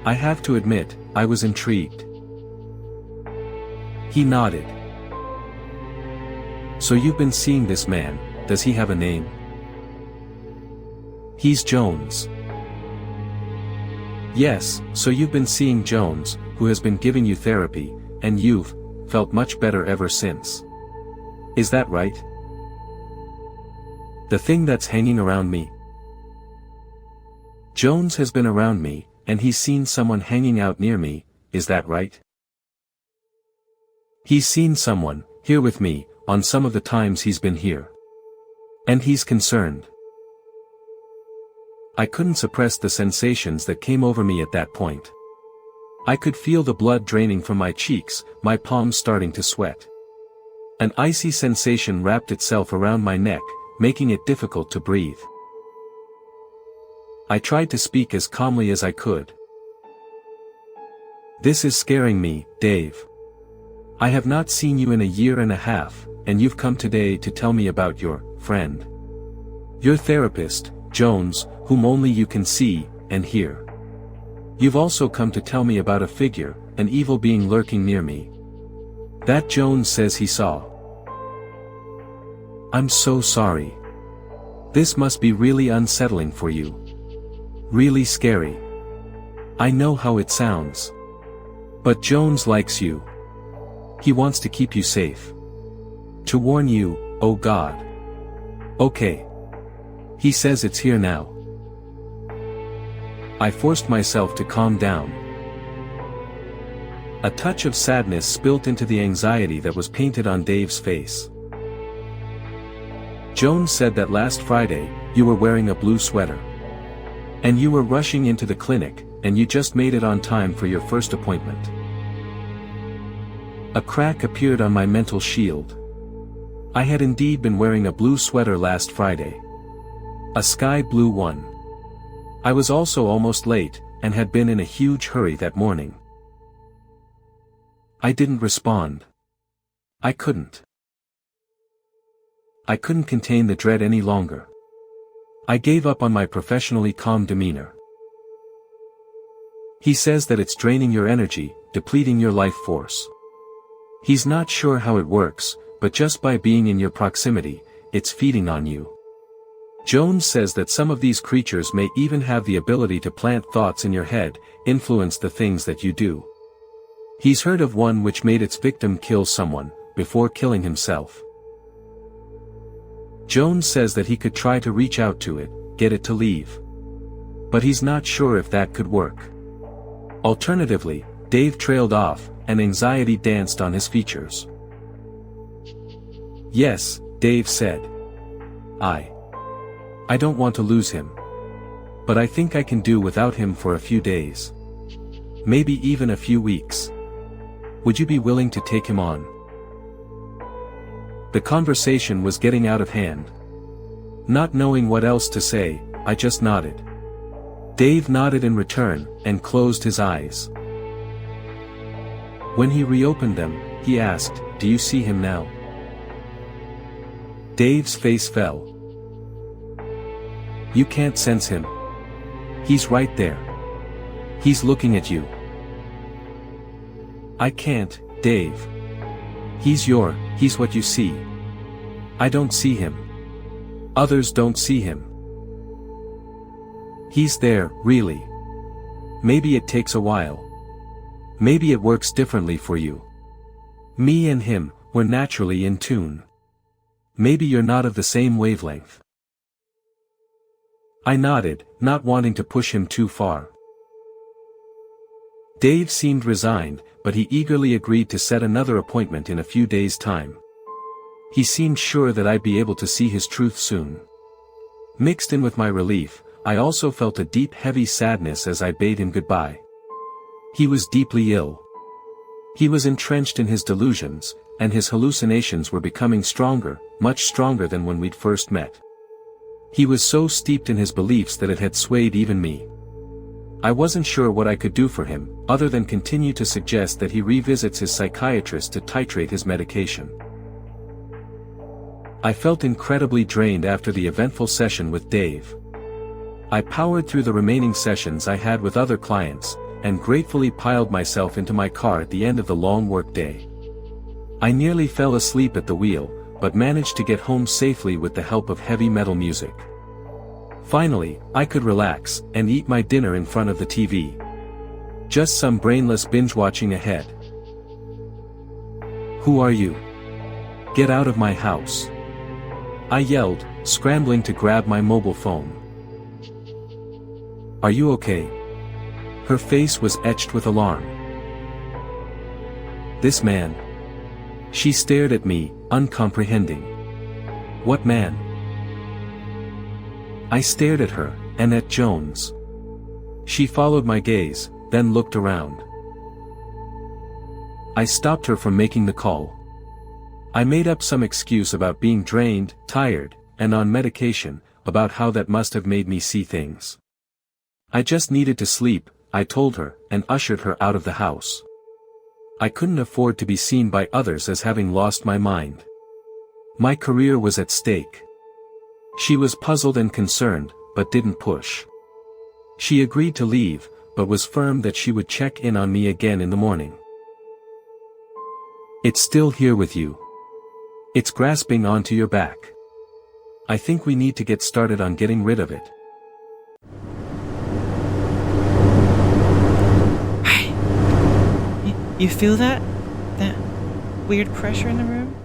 [SPEAKER 3] I have to admit, I was intrigued. He nodded. So you've been seeing this man, does he have a name? He's Jones. Yes, so you've been seeing Jones, who has been giving you therapy, and you've felt much better ever since. Is that right? The thing that's hanging around me. Jones has been around me, and he's seen someone hanging out near me, is that right? He's seen someone, here with me, on some of the times he's been here. And he's concerned. I couldn't suppress the sensations that came over me at that point. I could feel the blood draining from my cheeks, my palms starting to sweat. An icy sensation wrapped itself around my neck, making it difficult to breathe. I tried to speak as calmly as I could. "This is scaring me, Dave. I have not seen you in a year and a half, and you've come today to tell me about your friend. Your therapist, Jones, whom only you can see and hear. You've also come to tell me about a figure, an evil being lurking near me. That Jones says he saw. I'm so sorry. This must be really unsettling for you. Really scary. I know how it sounds. But Jones likes you. He wants to keep you safe. To warn you, oh God. Okay. He says it's here now." I forced myself to calm down. A touch of sadness spilt into the anxiety that was painted on Dave's face. "Jones said that last Friday, you were wearing a blue sweater. And you were rushing into the clinic, and you just made it on time for your first appointment." A crack appeared on my mental shield. I had indeed been wearing a blue sweater last Friday. A sky blue one. I was also almost late, and had been in a huge hurry that morning. I didn't respond. I couldn't. I couldn't contain the dread any longer. I gave up on my professionally calm demeanor. "He says that it's draining your energy, depleting your life force. He's not sure how it works, but just by being in your proximity, it's feeding on you. Jones says that some of these creatures may even have the ability to plant thoughts in your head, influence the things that you do. He's heard of one which made its victim kill someone, before killing himself. Jones says that he could try to reach out to it, get it to leave. But he's not sure if that could work." Alternatively, Dave trailed off, and anxiety danced on his features. "Yes," Dave said. I don't want to lose him. But I think I can do without him for a few days. Maybe even a few weeks. Would you be willing to take him on?" The conversation was getting out of hand. Not knowing what else to say, I just nodded. Dave nodded in return, and closed his eyes. When he reopened them, he asked, "Do you see him now?" Dave's face fell. "You can't sense him. He's right there. He's looking at you." "I can't, Dave. He's what you see. I don't see him. Others don't see him. He's there, really. Maybe it takes a while. Maybe it works differently for you. Me and him, we're naturally in tune. Maybe you're not of the same wavelength." I nodded, not wanting to push him too far. Dave seemed resigned, but he eagerly agreed to set another appointment in a few days' time. He seemed sure that I'd be able to see his truth soon. Mixed in with my relief, I also felt a deep heavy sadness as I bade him goodbye. He was deeply ill. He was entrenched in his delusions, and his hallucinations were becoming stronger, much stronger than when we'd first met. He was so steeped in his beliefs that it had swayed even me. I wasn't sure what I could do for him, other than continue to suggest that he revisits his psychiatrist to titrate his medication. I felt incredibly drained after the eventful session with Dave. I powered through the remaining sessions I had with other clients, and gratefully piled myself into my car at the end of the long work day. I nearly fell asleep at the wheel, but managed to get home safely with the help of heavy metal music. Finally, I could relax, and eat my dinner in front of the TV. Just some brainless binge-watching ahead. "Who are you? Get out of my house!" I yelled, scrambling to grab my mobile phone. "Are you okay?" Her face was etched with alarm. "This man." She stared at me, uncomprehending. "What man?" I stared at her, and at Jones. She followed my gaze, then looked around. I stopped her from making the call. I made up some excuse about being drained, tired, and on medication, about how that must have made me see things. I just needed to sleep, I told her, and ushered her out of the house. I couldn't afford to be seen by others as having lost my mind. My career was at stake. She was puzzled and concerned, but didn't push. She agreed to leave, but was firm that she would check in on me again in the morning. It's still here with you. It's grasping onto your back. I think we need to get started on getting rid of it.
[SPEAKER 2] You feel that? That weird pressure in the room?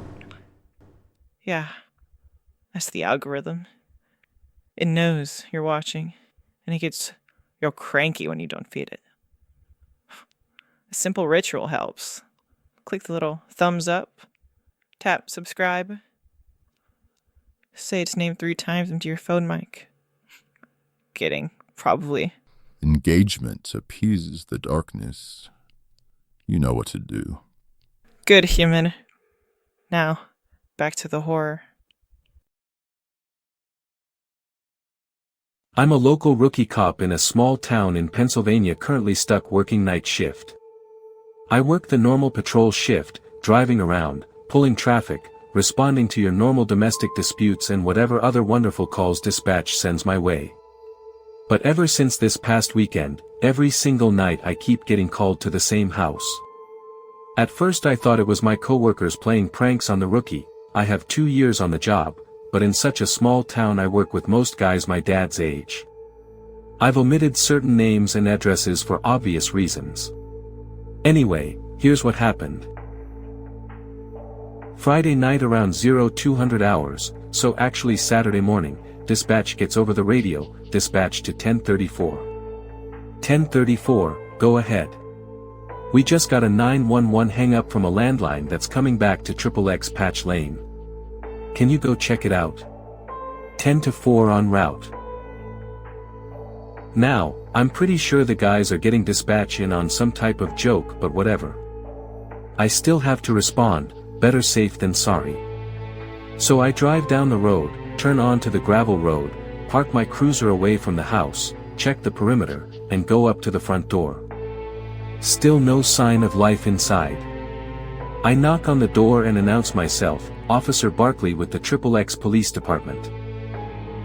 [SPEAKER 2] Yeah, that's the algorithm. It knows you're watching, and it gets real cranky when you don't feed it. A simple ritual helps. Click the little thumbs up, tap subscribe, say its name 3 times into your phone mic. Kidding, probably.
[SPEAKER 1] Engagement appeases the darkness. You know what to do.
[SPEAKER 2] Good, human. Now, back to the horror.
[SPEAKER 3] I'm a local rookie cop in a small town in Pennsylvania currently stuck working night shift. I work the normal patrol shift, driving around, pulling traffic, responding to your normal domestic disputes and whatever other wonderful calls dispatch sends my way. But ever since this past weekend, every single night I keep getting called to the same house. At first I thought it was my coworkers playing pranks on the rookie. I have 2 years on the job, but in such a small town I work with most guys my dad's age. I've omitted certain names and addresses for obvious reasons. Anyway, here's what happened. Friday night around 0200 hours, so actually Saturday morning, dispatch gets over the radio, dispatch to 1034. 1034, go ahead. We just got a 911 hang-up from a landline that's coming back to XXX Patch Lane. Can you go check it out? 10-4 en route. Now, I'm pretty sure the guys are getting dispatch in on some type of joke, but whatever. I still have to respond, better safe than sorry. So I drive down the road, turn onto the gravel road, park my cruiser away from the house, check the perimeter, and go up to the front door. Still no sign of life inside. I knock on the door and announce myself, Officer Barkley with the XXX Police Department.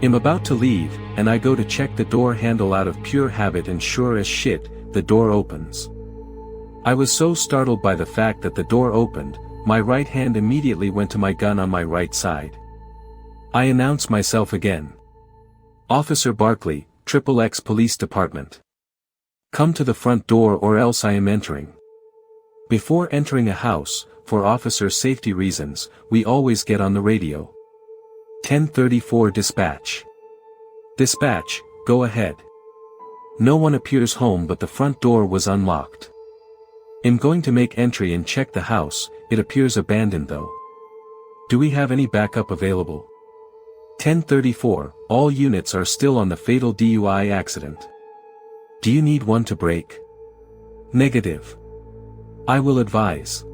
[SPEAKER 3] I'm about to leave, and I go to check the door handle out of pure habit, and sure as shit, the door opens. I was so startled by the fact that the door opened, my right hand immediately went to my gun on my right side. I announce myself again. Officer Barkley, XXX Police Department. Come to the front door or else I am entering. Before entering a house, for officer safety reasons, we always get on the radio. 1034 dispatch. Dispatch, go ahead. No one appears home but the front door was unlocked. I'm going to make entry and check the house, it appears abandoned though. Do we have any backup available? 1034, all units are still on the fatal DUI accident. Do you need one to break? Negative. I will advise.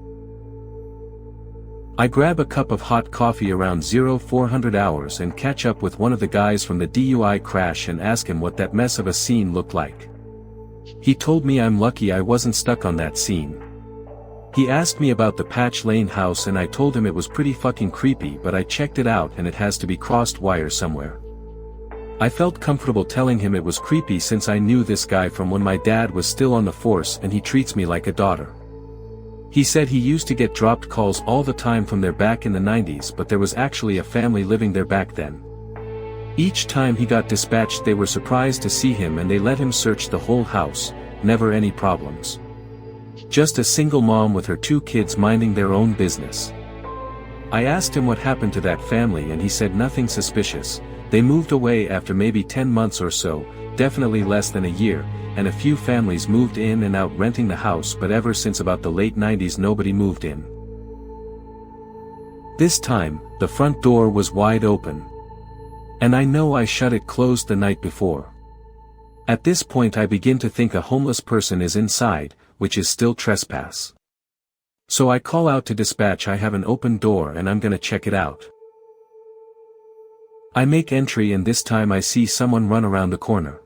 [SPEAKER 3] I grab a cup of hot coffee around 0400 hours and catch up with one of the guys from the DUI crash and ask him what that mess of a scene looked like. He told me I'm lucky I wasn't stuck on that scene. He asked me about the Patch Lane house and I told him it was pretty fucking creepy, but I checked it out and it has to be crossed wire somewhere. I felt comfortable telling him it was creepy since I knew this guy from when my dad was still on the force and he treats me like a daughter. He said he used to get dropped calls all the time from there back in the 90s, but there was actually a family living there back then. Each time he got dispatched they were surprised to see him and they let him search the whole house, never any problems. Just a single mom with her 2 kids minding their own business. I asked him what happened to that family and he said nothing suspicious. They moved away after maybe 10 months or so, definitely less than a year, and a few families moved in and out renting the house, but ever since about the late 90s nobody moved in. This time, the front door was wide open. And I know I shut it closed the night before. At this point I begin to think a homeless person is inside, which is still trespass. So I call out to dispatch I have an open door and I'm gonna check it out. I make entry and this time I see someone run around the corner.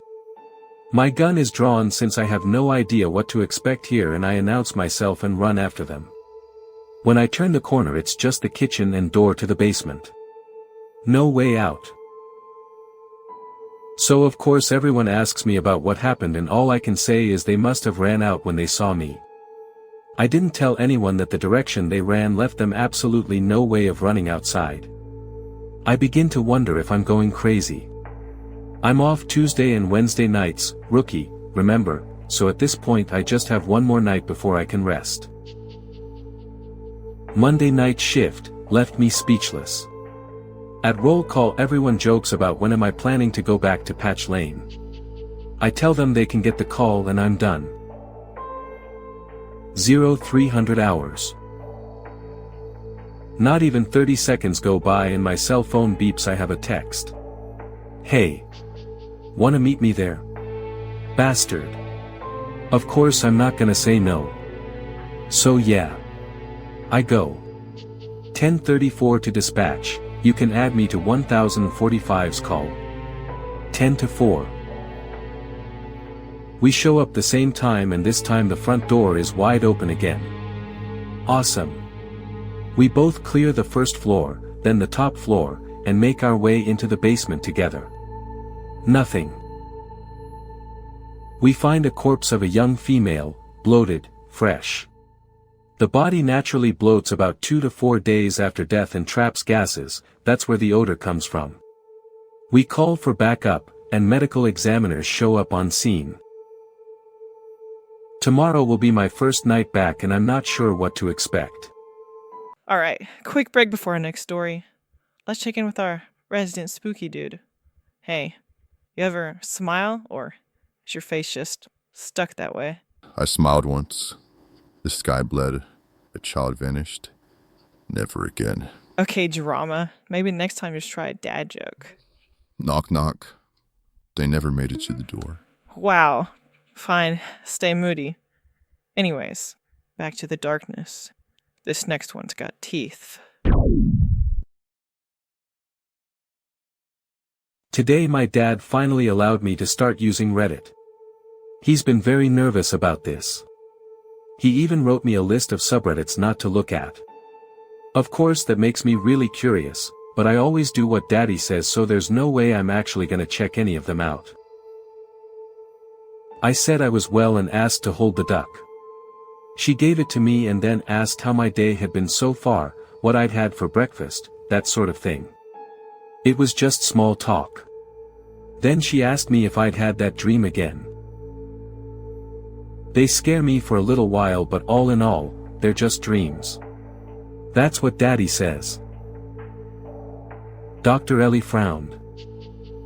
[SPEAKER 3] My gun is drawn since I have no idea what to expect here and I announce myself and run after them. When I turn the corner it's just the kitchen and door to the basement. No way out. So of course everyone asks me about what happened and all I can say is they must have ran out when they saw me. I didn't tell anyone that the direction they ran left them absolutely no way of running outside. I begin to wonder if I'm going crazy. I'm off Tuesday and Wednesday nights, rookie, remember, so at this point I just have one more night before I can rest. Monday night shift left me speechless. At roll call everyone jokes about when am I planning to go back to Patch Lane. I tell them they can get the call and I'm done. 0300 hours. Not even 30 seconds go by and my cell phone beeps. I have a text. Hey. Wanna meet me there? Bastard. Of course I'm not gonna say no. So yeah. I go. 10:34 to dispatch, you can add me to 1045's call. 10 to 4. We show up the same time and this time the front door is wide open again. Awesome. We both clear the first floor, then the top floor, and make our way into the basement together. Nothing. We find a corpse of a young female, bloated, fresh. The body naturally bloats about 2 to 4 days after death and traps gases, that's where the odor comes from. We call for backup, and medical examiners show up on scene. Tomorrow will be my first night back and I'm not sure what to expect.
[SPEAKER 2] Alright, quick break before our next story. Let's check in with our resident spooky dude. Hey, you ever smile, or is your face just stuck that way?
[SPEAKER 1] I smiled once. The sky bled. A child vanished. Never again.
[SPEAKER 2] Okay, drama. Maybe next time just try a dad joke.
[SPEAKER 1] Knock knock. They never made it to the door.
[SPEAKER 2] Wow. Fine, stay moody. Anyways, back to the darkness. This next one's got teeth.
[SPEAKER 3] Today my dad finally allowed me to start using Reddit. He's been very nervous about this. He even wrote me a list of subreddits not to look at. Of course that makes me really curious, but I always do what Daddy says, so there's no way I'm actually gonna check any of them out. I said I was well and asked to hold the duck. She gave it to me and then asked how my day had been so far, what I'd had for breakfast, that sort of thing. It was just small talk. Then she asked me if I'd had that dream again. They scare me for a little while, but all in all, they're just dreams. That's what Daddy says. Dr. Ellie frowned.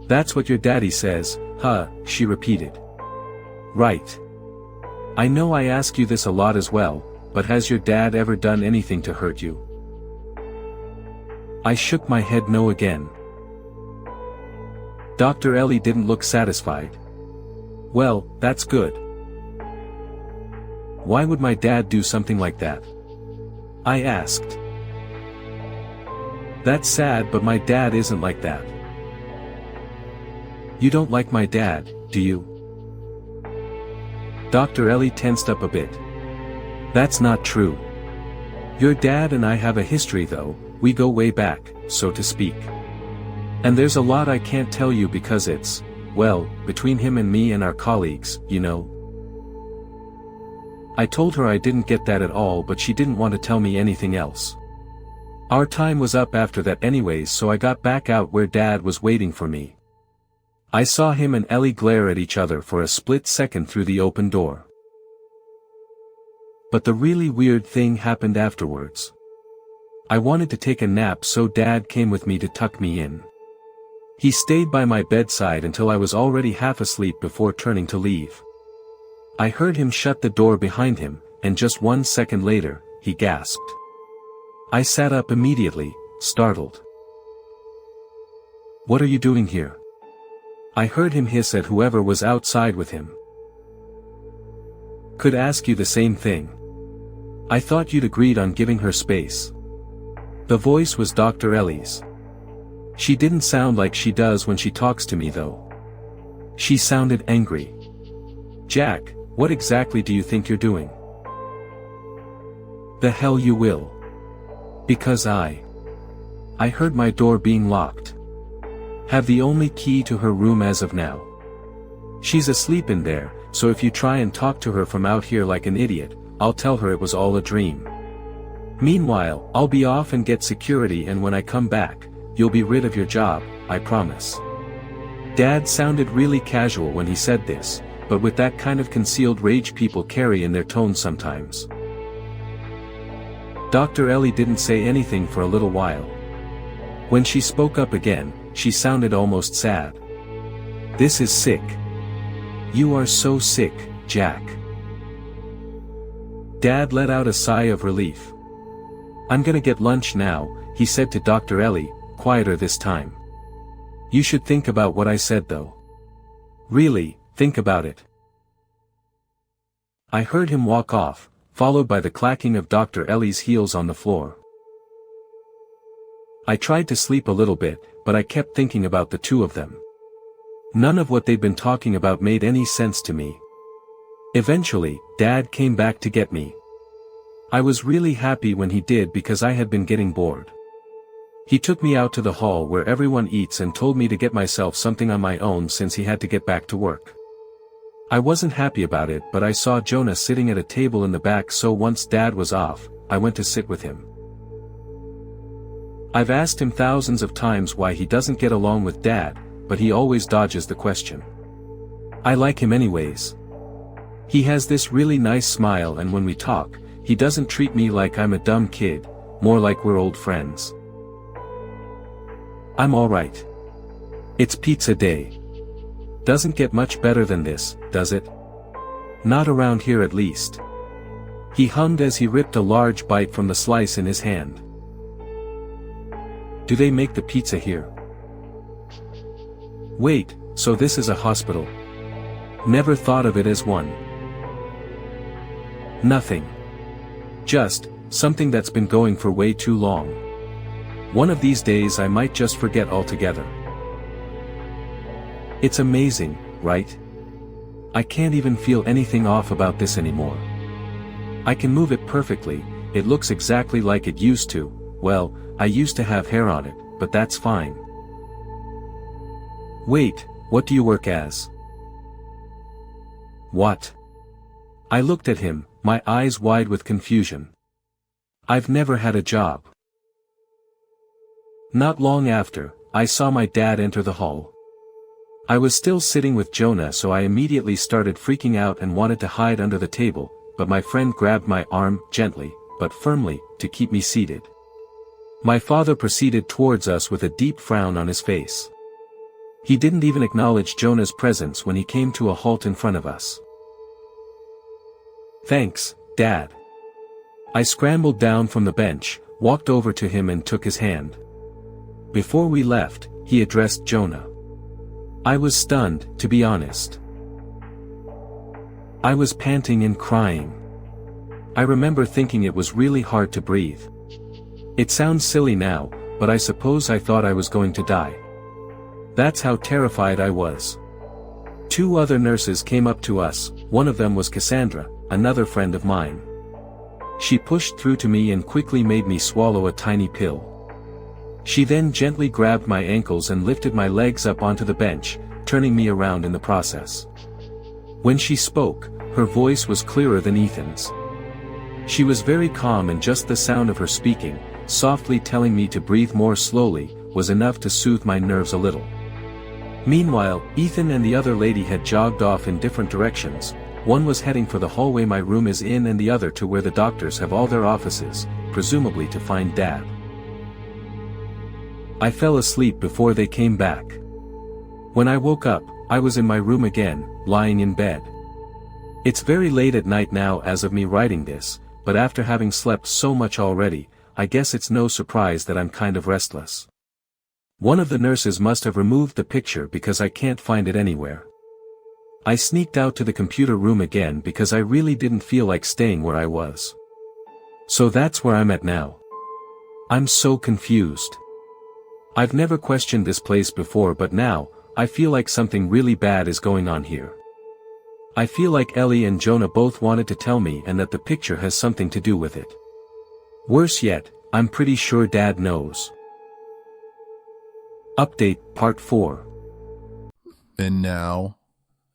[SPEAKER 3] That's what your daddy says, huh, she repeated. Right. I know I ask you this a lot as well, but has your dad ever done anything to hurt you? I shook my head no again. Dr. Ellie didn't look satisfied. Well, that's good. Why would my dad do something like that? I asked. That's sad, but my dad isn't like that. You don't like my dad, do you? Dr. Ellie tensed up a bit. That's not true. Your dad and I have a history though, we go way back, so to speak. And there's a lot I can't tell you because it's, well, between him and me and our colleagues, you know. I told her I didn't get that at all, but she didn't want to tell me anything else. Our time was up after that anyways, so I got back out where Dad was waiting for me. I saw him and Ellie glare at each other for a split second through the open door. But the really weird thing happened afterwards. I wanted to take a nap, so Dad came with me to tuck me in. He stayed by my bedside until I was already half asleep before turning to leave. I heard him shut the door behind him, and just 1 second later, he gasped. I sat up immediately, startled. What are you doing here? I heard him hiss at whoever was outside with him. Could ask you the same thing. I thought you'd agreed on giving her space. The voice was Dr. Ellie's. She didn't sound like she does when she talks to me though. She sounded angry. Jack, what exactly do you think you're doing? The hell you will. Because I heard my door being locked. Have the only key to her room as of now. She's asleep in there, so if you try and talk to her from out here like an idiot, I'll tell her it was all a dream. Meanwhile, I'll be off and get security, and when I come back, you'll be rid of your job, I promise. Dad sounded really casual when he said this, but with that kind of concealed rage people carry in their tone sometimes. Dr. Ellie didn't say anything for a little while. When she spoke up again, she sounded almost sad. This is sick. You are so sick, Jack. Dad let out a sigh of relief. I'm gonna get lunch now, he said to Dr. Ellie, quieter this time. You should think about what I said though. Really, think about it. I heard him walk off, followed by the clacking of Dr. Ellie's heels on the floor. I tried to sleep a little bit, but I kept thinking about the two of them. None of what they'd been talking about made any sense to me. Eventually, Dad came back to get me. I was really happy when he did because I had been getting bored. He took me out to the hall where everyone eats and told me to get myself something on my own since he had to get back to work. I wasn't happy about it, but I saw Jonah sitting at a table in the back, so once Dad was off, I went to sit with him. I've asked him thousands of times why he doesn't get along with Dad, but he always dodges the question. I like him anyways. He has this really nice smile, and when we talk, he doesn't treat me like I'm a dumb kid, more like we're old friends. I'm alright. It's pizza day. Doesn't get much better than this, does it? Not around here at least. He hummed as he ripped a large bite from the slice in his hand. Do they make the pizza here? Wait, so this is a hospital? Never thought of it as one. Nothing. Just, something that's been going for way too long. One of these days I might just forget altogether. It's amazing, right? I can't even feel anything off about this anymore. I can move it perfectly, it looks exactly like it used to. Well, I used to have hair on it, but that's fine. Wait, what do you work as? What? I looked at him, my eyes wide with confusion. I've never had a job. Not long after, I saw my dad enter the hall. I was still sitting with Jonah, so I immediately started freaking out and wanted to hide under the table, but my friend grabbed my arm, gently, but firmly, to keep me seated. My father proceeded towards us with a deep frown on his face. He didn't even acknowledge Jonah's presence when he came to a halt in front of us. Thanks, Dad. I scrambled down from the bench, walked over to him and took his hand. Before we left, he addressed Jonah. I was stunned, to be honest. I was panting and crying. I remember thinking it was really hard to breathe. It sounds silly now, but I suppose I thought I was going to die. That's how terrified I was. 2 other nurses came up to us, one of them was Cassandra, another friend of mine. She pushed through to me and quickly made me swallow a tiny pill. She then gently grabbed my ankles and lifted my legs up onto the bench, turning me around in the process. When she spoke, her voice was clearer than Ethan's. She was very calm, and just the sound of her speaking, softly telling me to breathe more slowly, was enough to soothe my nerves a little. Meanwhile, Ethan and the other lady had jogged off in different directions. One was heading for the hallway my room is in, and the other to where the doctors have all their offices, presumably to find Dad. I fell asleep before they came back. When I woke up, I was in my room again, lying in bed. It's very late at night now as of me writing this, but after having slept so much already, I guess it's no surprise that I'm kind of restless. One of the nurses must have removed the picture because I can't find it anywhere. I sneaked out to the computer room again because I really didn't feel like staying where I was. So that's where I'm at now. I'm so confused. I've never questioned this place before, but now, I feel like something really bad is going on here. I feel like Ellie and Jonah both wanted to tell me and that the picture has something to do with it. Worse yet, I'm pretty sure Dad knows. Update Part 4.
[SPEAKER 1] And now,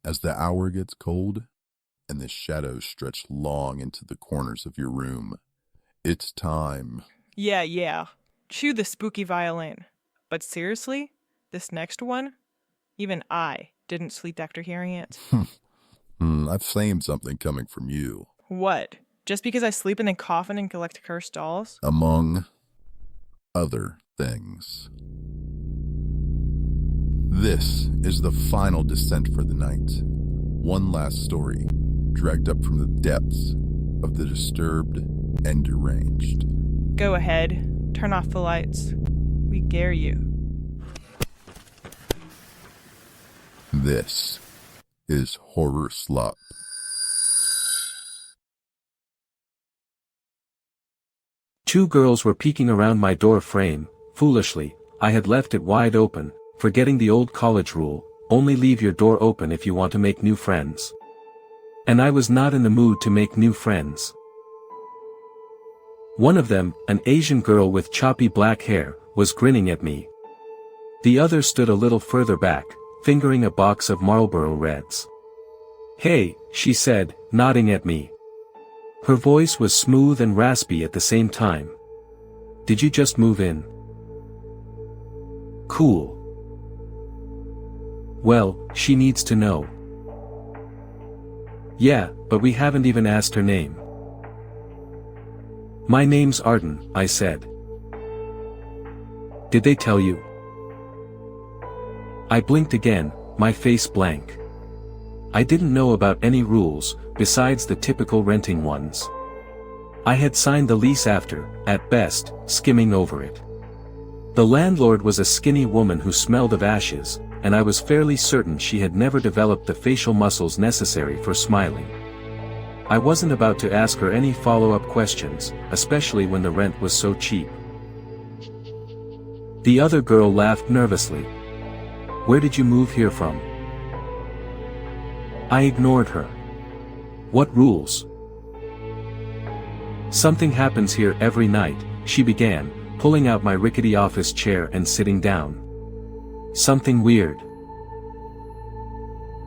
[SPEAKER 1] as the hour gets cold, and the shadows stretch long into the corners of your room, it's time.
[SPEAKER 2] Yeah. Chew the spooky violin. But seriously, this next one? Even I didn't sleep after hearing it.
[SPEAKER 1] I've claimed something coming from you.
[SPEAKER 2] What? Just because I sleep in a coffin and collect cursed dolls?
[SPEAKER 1] Among other things. This is the final descent for the night. One last story, dragged up from the depths of the disturbed and deranged.
[SPEAKER 2] Go ahead. Turn off the lights. We dare you.
[SPEAKER 1] This is Horror Slop.
[SPEAKER 3] Two girls were peeking around my door frame. Foolishly, I had left it wide open, forgetting the old college rule, only leave your door open if you want to make new friends. And I was not in the mood to make new friends. One of them, an Asian girl with choppy black hair, was grinning at me. The other stood a little further back, fingering a box of Marlboro Reds. "Hey," she said, nodding at me. Her voice was smooth and raspy at the same time. "Did you just move in?" "Cool." "Well, she needs to know." "Yeah, but we haven't even asked her name." "My name's Arden," I said. "Did they tell you?" I blinked again, my face blank. I didn't know about any rules, besides the typical renting ones. I had signed the lease after, at best, skimming over it. The landlord was a skinny woman who smelled of ashes, and I was fairly certain she had never developed the facial muscles necessary for smiling. I wasn't about to ask her any follow-up questions, especially when the rent was so cheap. The other girl laughed nervously. "Where did you move here from?" I ignored her. "What rules?" "Something happens here every night," she began, pulling out my rickety office chair and sitting down. "Something weird.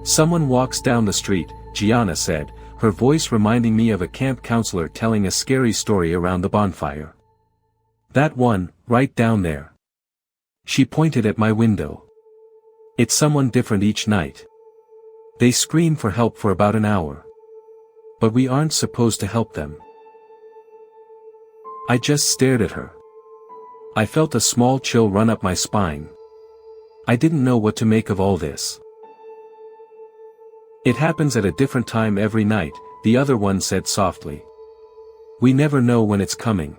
[SPEAKER 3] Someone walks down the street," Gianna said, her voice reminding me of a camp counselor telling a scary story around the bonfire. "That one, right down there." She pointed at my window. "It's someone different each night. They scream for help for about an hour. But we aren't supposed to help them." I just stared at her. I felt a small chill run up my spine. I didn't know what to make of all this. "It happens at a different time every night," the other one said softly. "We never know when it's coming."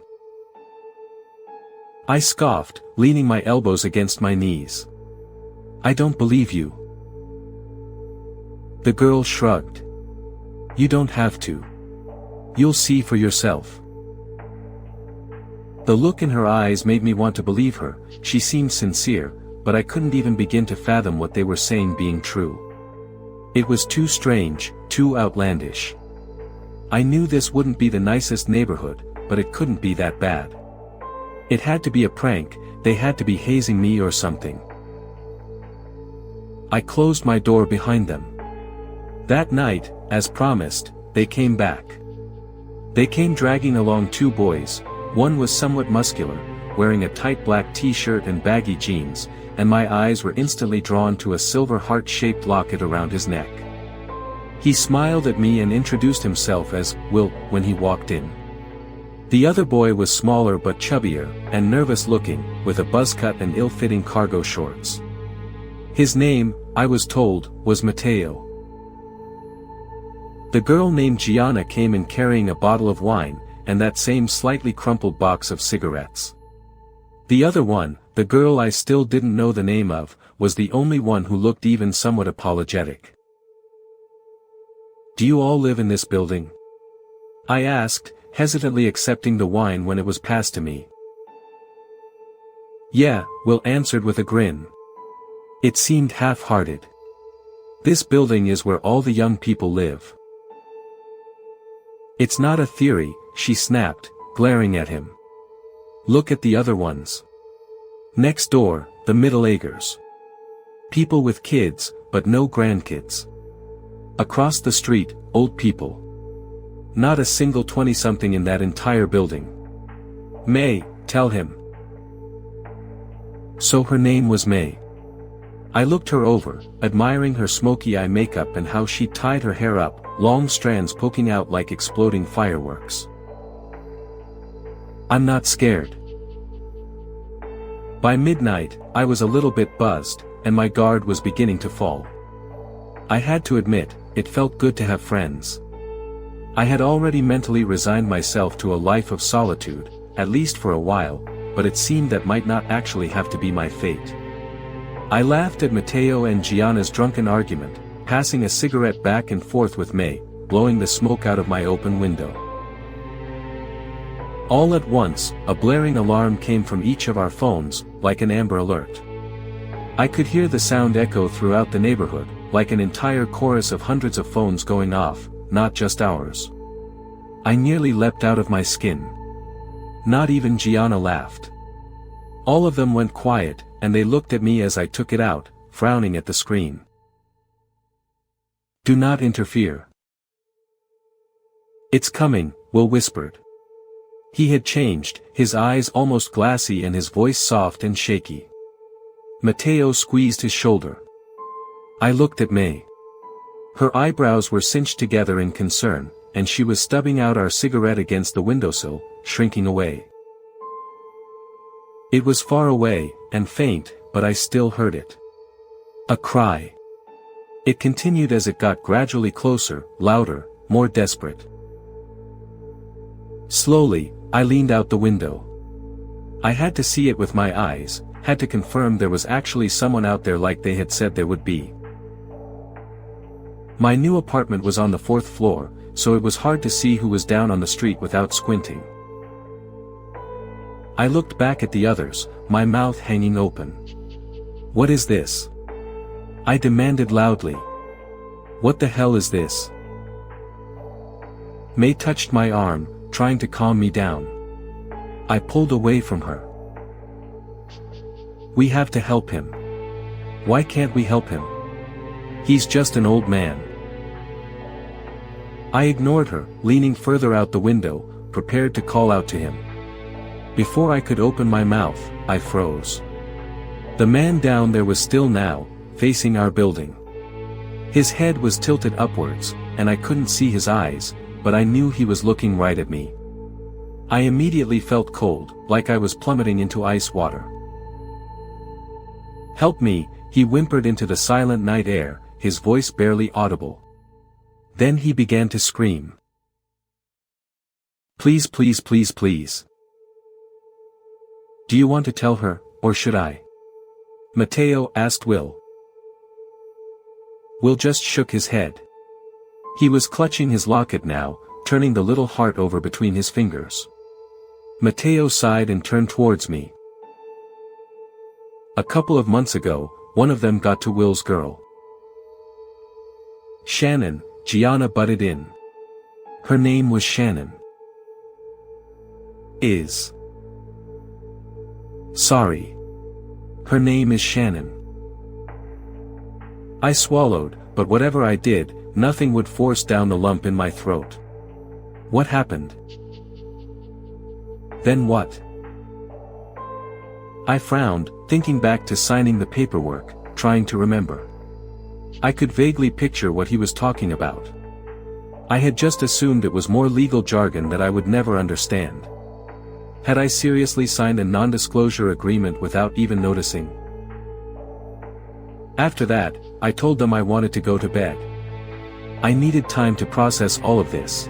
[SPEAKER 3] I scoffed, leaning my elbows against my knees. "I don't believe you." The girl shrugged. "You don't have to. You'll see for yourself." The look in her eyes made me want to believe her. She seemed sincere, but I couldn't even begin to fathom what they were saying being true. It was too strange, too outlandish. I knew this wouldn't be the nicest neighborhood, but it couldn't be that bad. It had to be a prank, they had to be hazing me or something. I closed my door behind them. That night, as promised, they came back. They came dragging along two boys. One was somewhat muscular, wearing a tight black t-shirt and baggy jeans, and my eyes were instantly drawn to a silver heart-shaped locket around his neck. He smiled at me and introduced himself as Will when he walked in. The other boy was smaller but chubbier, and nervous-looking, with a buzzcut and ill-fitting cargo shorts. His name, I was told, was Mateo. The girl named Gianna came in carrying a bottle of wine, and that same slightly crumpled box of cigarettes. The other one, the girl I still didn't know the name of, was the only one who looked even somewhat apologetic. "Do you all live in this building?" I asked, hesitantly accepting the wine when it was passed to me. Yeah, Will answered with a grin. It seemed half-hearted. This building is where all the young people live. It's not a theory, she snapped, glaring at him. Look at the other ones. Next door, the middle-agers. People with kids, but no grandkids. Across the street, old people. Not a single 20-something in that entire building. May, tell him. So her name was May. I looked her over, admiring her smoky eye makeup and how she tied her hair up, long strands poking out like exploding fireworks. I'm not scared. By midnight, I was a little bit buzzed, and my guard was beginning to fall. I had to admit, it felt good to have friends. I had already mentally resigned myself to a life of solitude, at least for a while, but it seemed that might not actually have to be my fate. I laughed at Matteo and Gianna's drunken argument, passing a cigarette back and forth with May, blowing the smoke out of my open window. All at once, a blaring alarm came from each of our phones, like an Amber Alert. I could hear the sound echo throughout the neighborhood, like an entire chorus of hundreds of phones going off, not just ours. I nearly leapt out of my skin. Not even Gianna laughed. All of them went quiet, and they looked at me as I took it out, frowning at the screen. Do not interfere. It's coming, Will whispered. He had changed, his eyes almost glassy and his voice soft and shaky. Matteo squeezed his shoulder. I looked at May. Her eyebrows were cinched together in concern, and she was stubbing out our cigarette against the windowsill, shrinking away. It was far away, and faint, but I still heard it. A cry. It continued as it got gradually closer, louder, more desperate. Slowly, I leaned out the window. I had to see it with my eyes, had to confirm there was actually someone out there like they had said there would be. My new apartment was on the 4th floor, so it was hard to see who was down on the street without squinting. I looked back at the others, my mouth hanging open. What is this? I demanded loudly. What the hell is this? May touched my arm, trying to calm me down. I pulled away from her. We have to help him. Why can't we help him? He's just an old man. I ignored her, leaning further out the window, prepared to call out to him. Before I could open my mouth, I froze. The man down there was still now, facing our building. His head was tilted upwards, and I couldn't see his eyes, but I knew he was looking right at me. I immediately felt cold, like I was plummeting into ice water. Help me, he whimpered into the silent night air, his voice barely audible. Then he began to scream. Please, please, please, please. Do you want to tell her, or should I? Matteo asked Will. Will just shook his head. He was clutching his locket now, turning the little heart over between his fingers. Matteo sighed and turned towards me. A couple of months ago, one of them got to Will's girl. Shannon, Gianna butted in. Her name was Shannon. Sorry. Her name is Shannon. I swallowed, but whatever I did, nothing would force down the lump in my throat. What happened? Then what? I frowned, thinking back to signing the paperwork, trying to remember. I could vaguely picture what he was talking about. I had just assumed it was more legal jargon that I would never understand. Had I seriously signed a non-disclosure agreement without even noticing? After that, I told them I wanted to go to bed. I needed time to process all of this.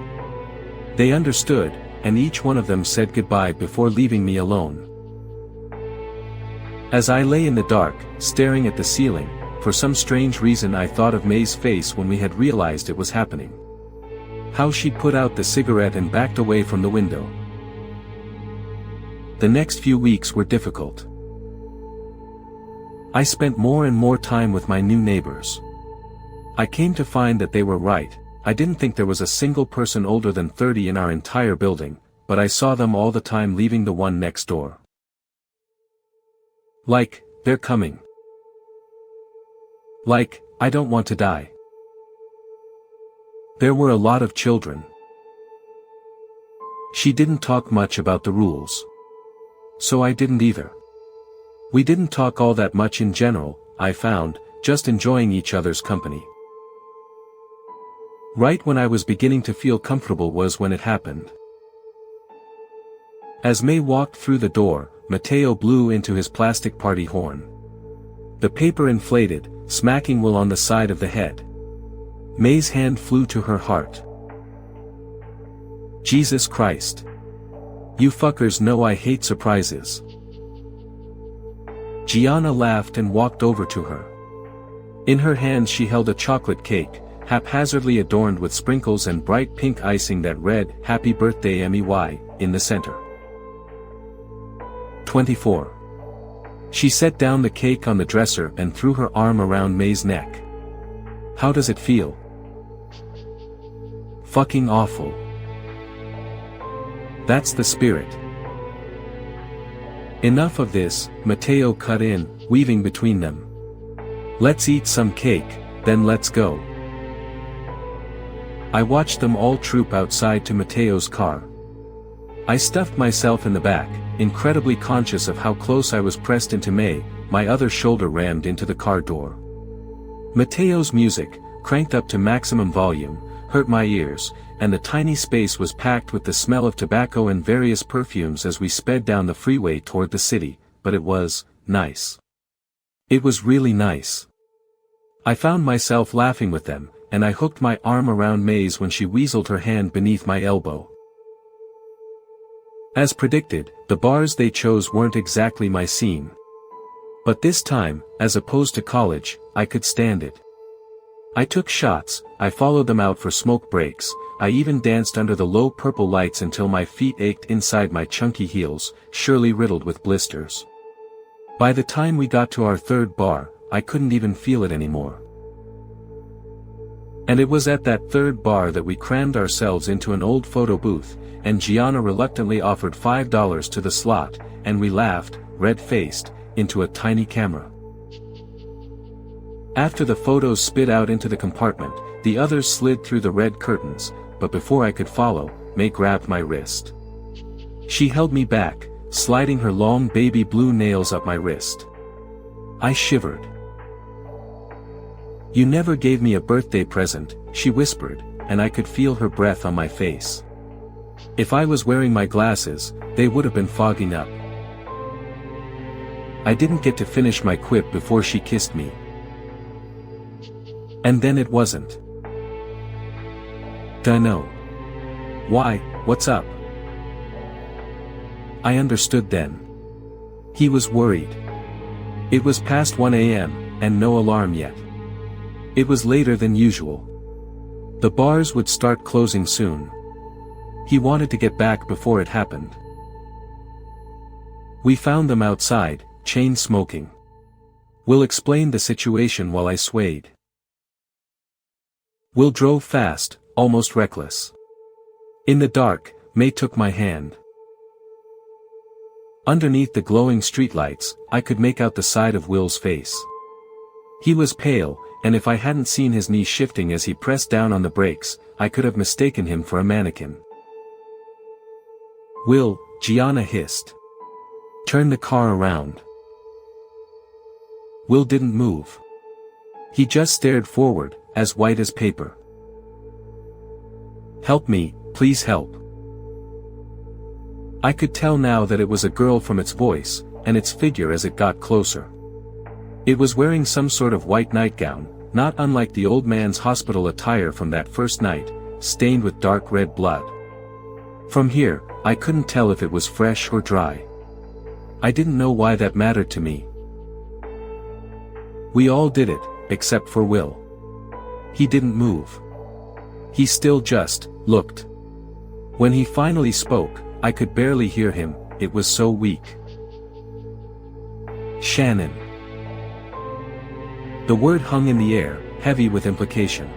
[SPEAKER 3] They understood, and each one of them said goodbye before leaving me alone. As I lay in the dark, staring at the ceiling, for some strange reason I thought of May's face when we had realized it was happening. How she put out the cigarette and backed away from the window. The next few weeks were difficult. I spent more and more time with my new neighbors. I came to find that they were right. I didn't think there was a single person older than 30 in our entire building, but I saw them all the time leaving the one next door. Like, they're coming. Like, I don't want to die. There were a lot of children. She didn't talk much about the rules. So I didn't either. We didn't talk all that much in general, I found, just enjoying each other's company. Right when I was beginning to feel comfortable was when it happened. As May walked through the door, Mateo blew into his plastic party horn. The paper inflated, smacking Will on the side of the head. May's hand flew to her heart. Jesus Christ. You fuckers know I hate surprises. Gianna laughed and walked over to her. In her hands she held a chocolate cake, haphazardly adorned with sprinkles and bright pink icing that read, "Happy Birthday MEY," in the center. 24. She set down the cake on the dresser and threw her arm around May's neck. How does it feel? Fucking awful. That's the spirit. Enough of this, Mateo cut in, weaving between them. Let's eat some cake, then let's go. I watched them all troop outside to Mateo's car. I stuffed myself in the back, incredibly conscious of how close I was pressed into May, my other shoulder rammed into the car door. Mateo's music, cranked up to maximum volume, hurt my ears, and the tiny space was packed with the smell of tobacco and various perfumes as we sped down the freeway toward the city, but it was nice. It was really nice. I found myself laughing with them, and I hooked my arm around May's when she weaseled her hand beneath my elbow. As predicted, the bars they chose weren't exactly my scene. But this time, as opposed to college, I could stand it. I took shots, I followed them out for smoke breaks, I even danced under the low purple lights until my feet ached inside my chunky heels, surely riddled with blisters. By the time we got to our third bar, I couldn't even feel it anymore. And it was at that third bar that we crammed ourselves into an old photo booth, and Gianna reluctantly offered $5 to the slot, and we laughed, red-faced, into a tiny camera. After the photos spit out into the compartment, the others slid through the red curtains, but before I could follow, May grabbed my wrist. She held me back, sliding her long baby blue nails up my wrist. I shivered. You never gave me a birthday present, she whispered, and I could feel her breath on my face. If I was wearing my glasses, they would have been fogging up. I didn't get to finish my quip before she kissed me. And then it wasn't. Dunno. Why, what's up? I understood then. He was worried. It was past 1 a.m., and no alarm yet. It was later than usual. The bars would start closing soon. He wanted to get back before it happened. We found them outside, chain smoking. Will explained the situation while I swayed. Will drove fast, almost reckless. In the dark, May took my hand. Underneath the glowing streetlights, I could make out the side of Will's face. He was pale, and if I hadn't seen his knee shifting as he pressed down on the brakes, I could have mistaken him for a mannequin. Will, Gianna hissed. Turn the car around. Will didn't move. He just stared forward, as white as paper. Help me, please help. I could tell now that it was a girl from its voice, and its figure as it got closer. It was wearing some sort of white nightgown, not unlike the old man's hospital attire from that first night, stained with dark red blood. From here, I couldn't tell if it was fresh or dry. I didn't know why that mattered to me. We all did it, except for Will. He didn't move. He still just looked. When he finally spoke, I could barely hear him, it was so weak. Shannon. The word hung in the air, heavy with implication.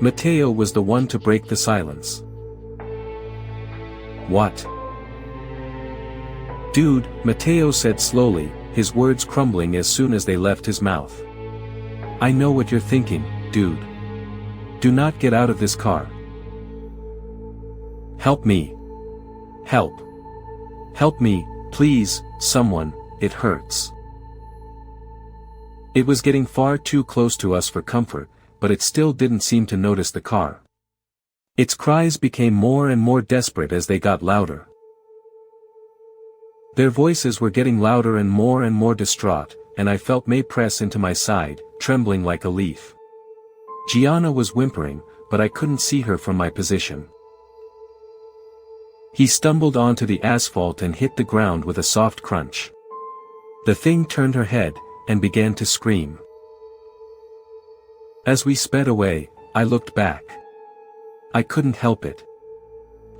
[SPEAKER 3] Mateo was the one to break the silence. What? Dude, Mateo said slowly, his words crumbling as soon as they left his mouth. I know what you're thinking, dude. Do not get out of this car. Help me. Help. Help me, please, someone, it hurts. It was getting far too close to us for comfort, but it still didn't seem to notice the car. Its cries became more and more desperate as they got louder. Their voices were getting louder and more distraught, and I felt May press into my side, trembling like a leaf. Gianna was whimpering, but I couldn't see her from my position. He stumbled onto the asphalt and hit the ground with a soft crunch. The thing turned her head, and began to scream. As we sped away, I looked back. I couldn't help it.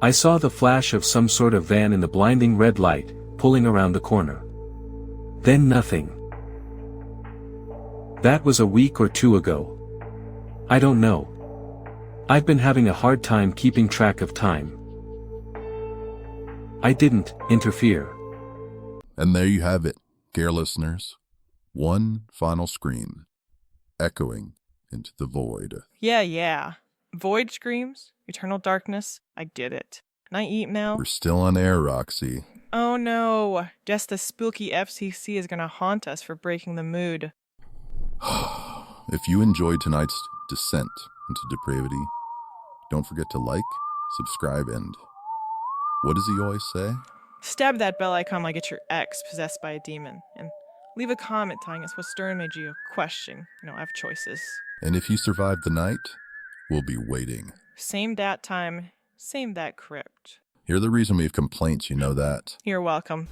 [SPEAKER 3] I saw the flash of some sort of van in the blinding red light, pulling around the corner. Then nothing. That was a week or two ago. I don't know. I've been having a hard time keeping track of time. I didn't interfere.
[SPEAKER 1] And there you have it, dear listeners. One final scream, echoing into the void.
[SPEAKER 2] Yeah. Void screams, eternal darkness, I get it. Can I eat now?
[SPEAKER 1] We're still on air, Roxy.
[SPEAKER 2] Oh no, just the spooky FCC is gonna haunt us for breaking the mood.
[SPEAKER 1] If you enjoyed tonight's descent into depravity, don't forget to like, subscribe, and what does he always say?
[SPEAKER 2] Stab that bell icon like it's your ex possessed by a demon, and leave a comment telling us what story made you question. I have choices.
[SPEAKER 1] And if you survive the night, we'll be waiting.
[SPEAKER 2] Same dat time, same that crypt.
[SPEAKER 1] You're the reason we have complaints, you know that.
[SPEAKER 2] You're welcome.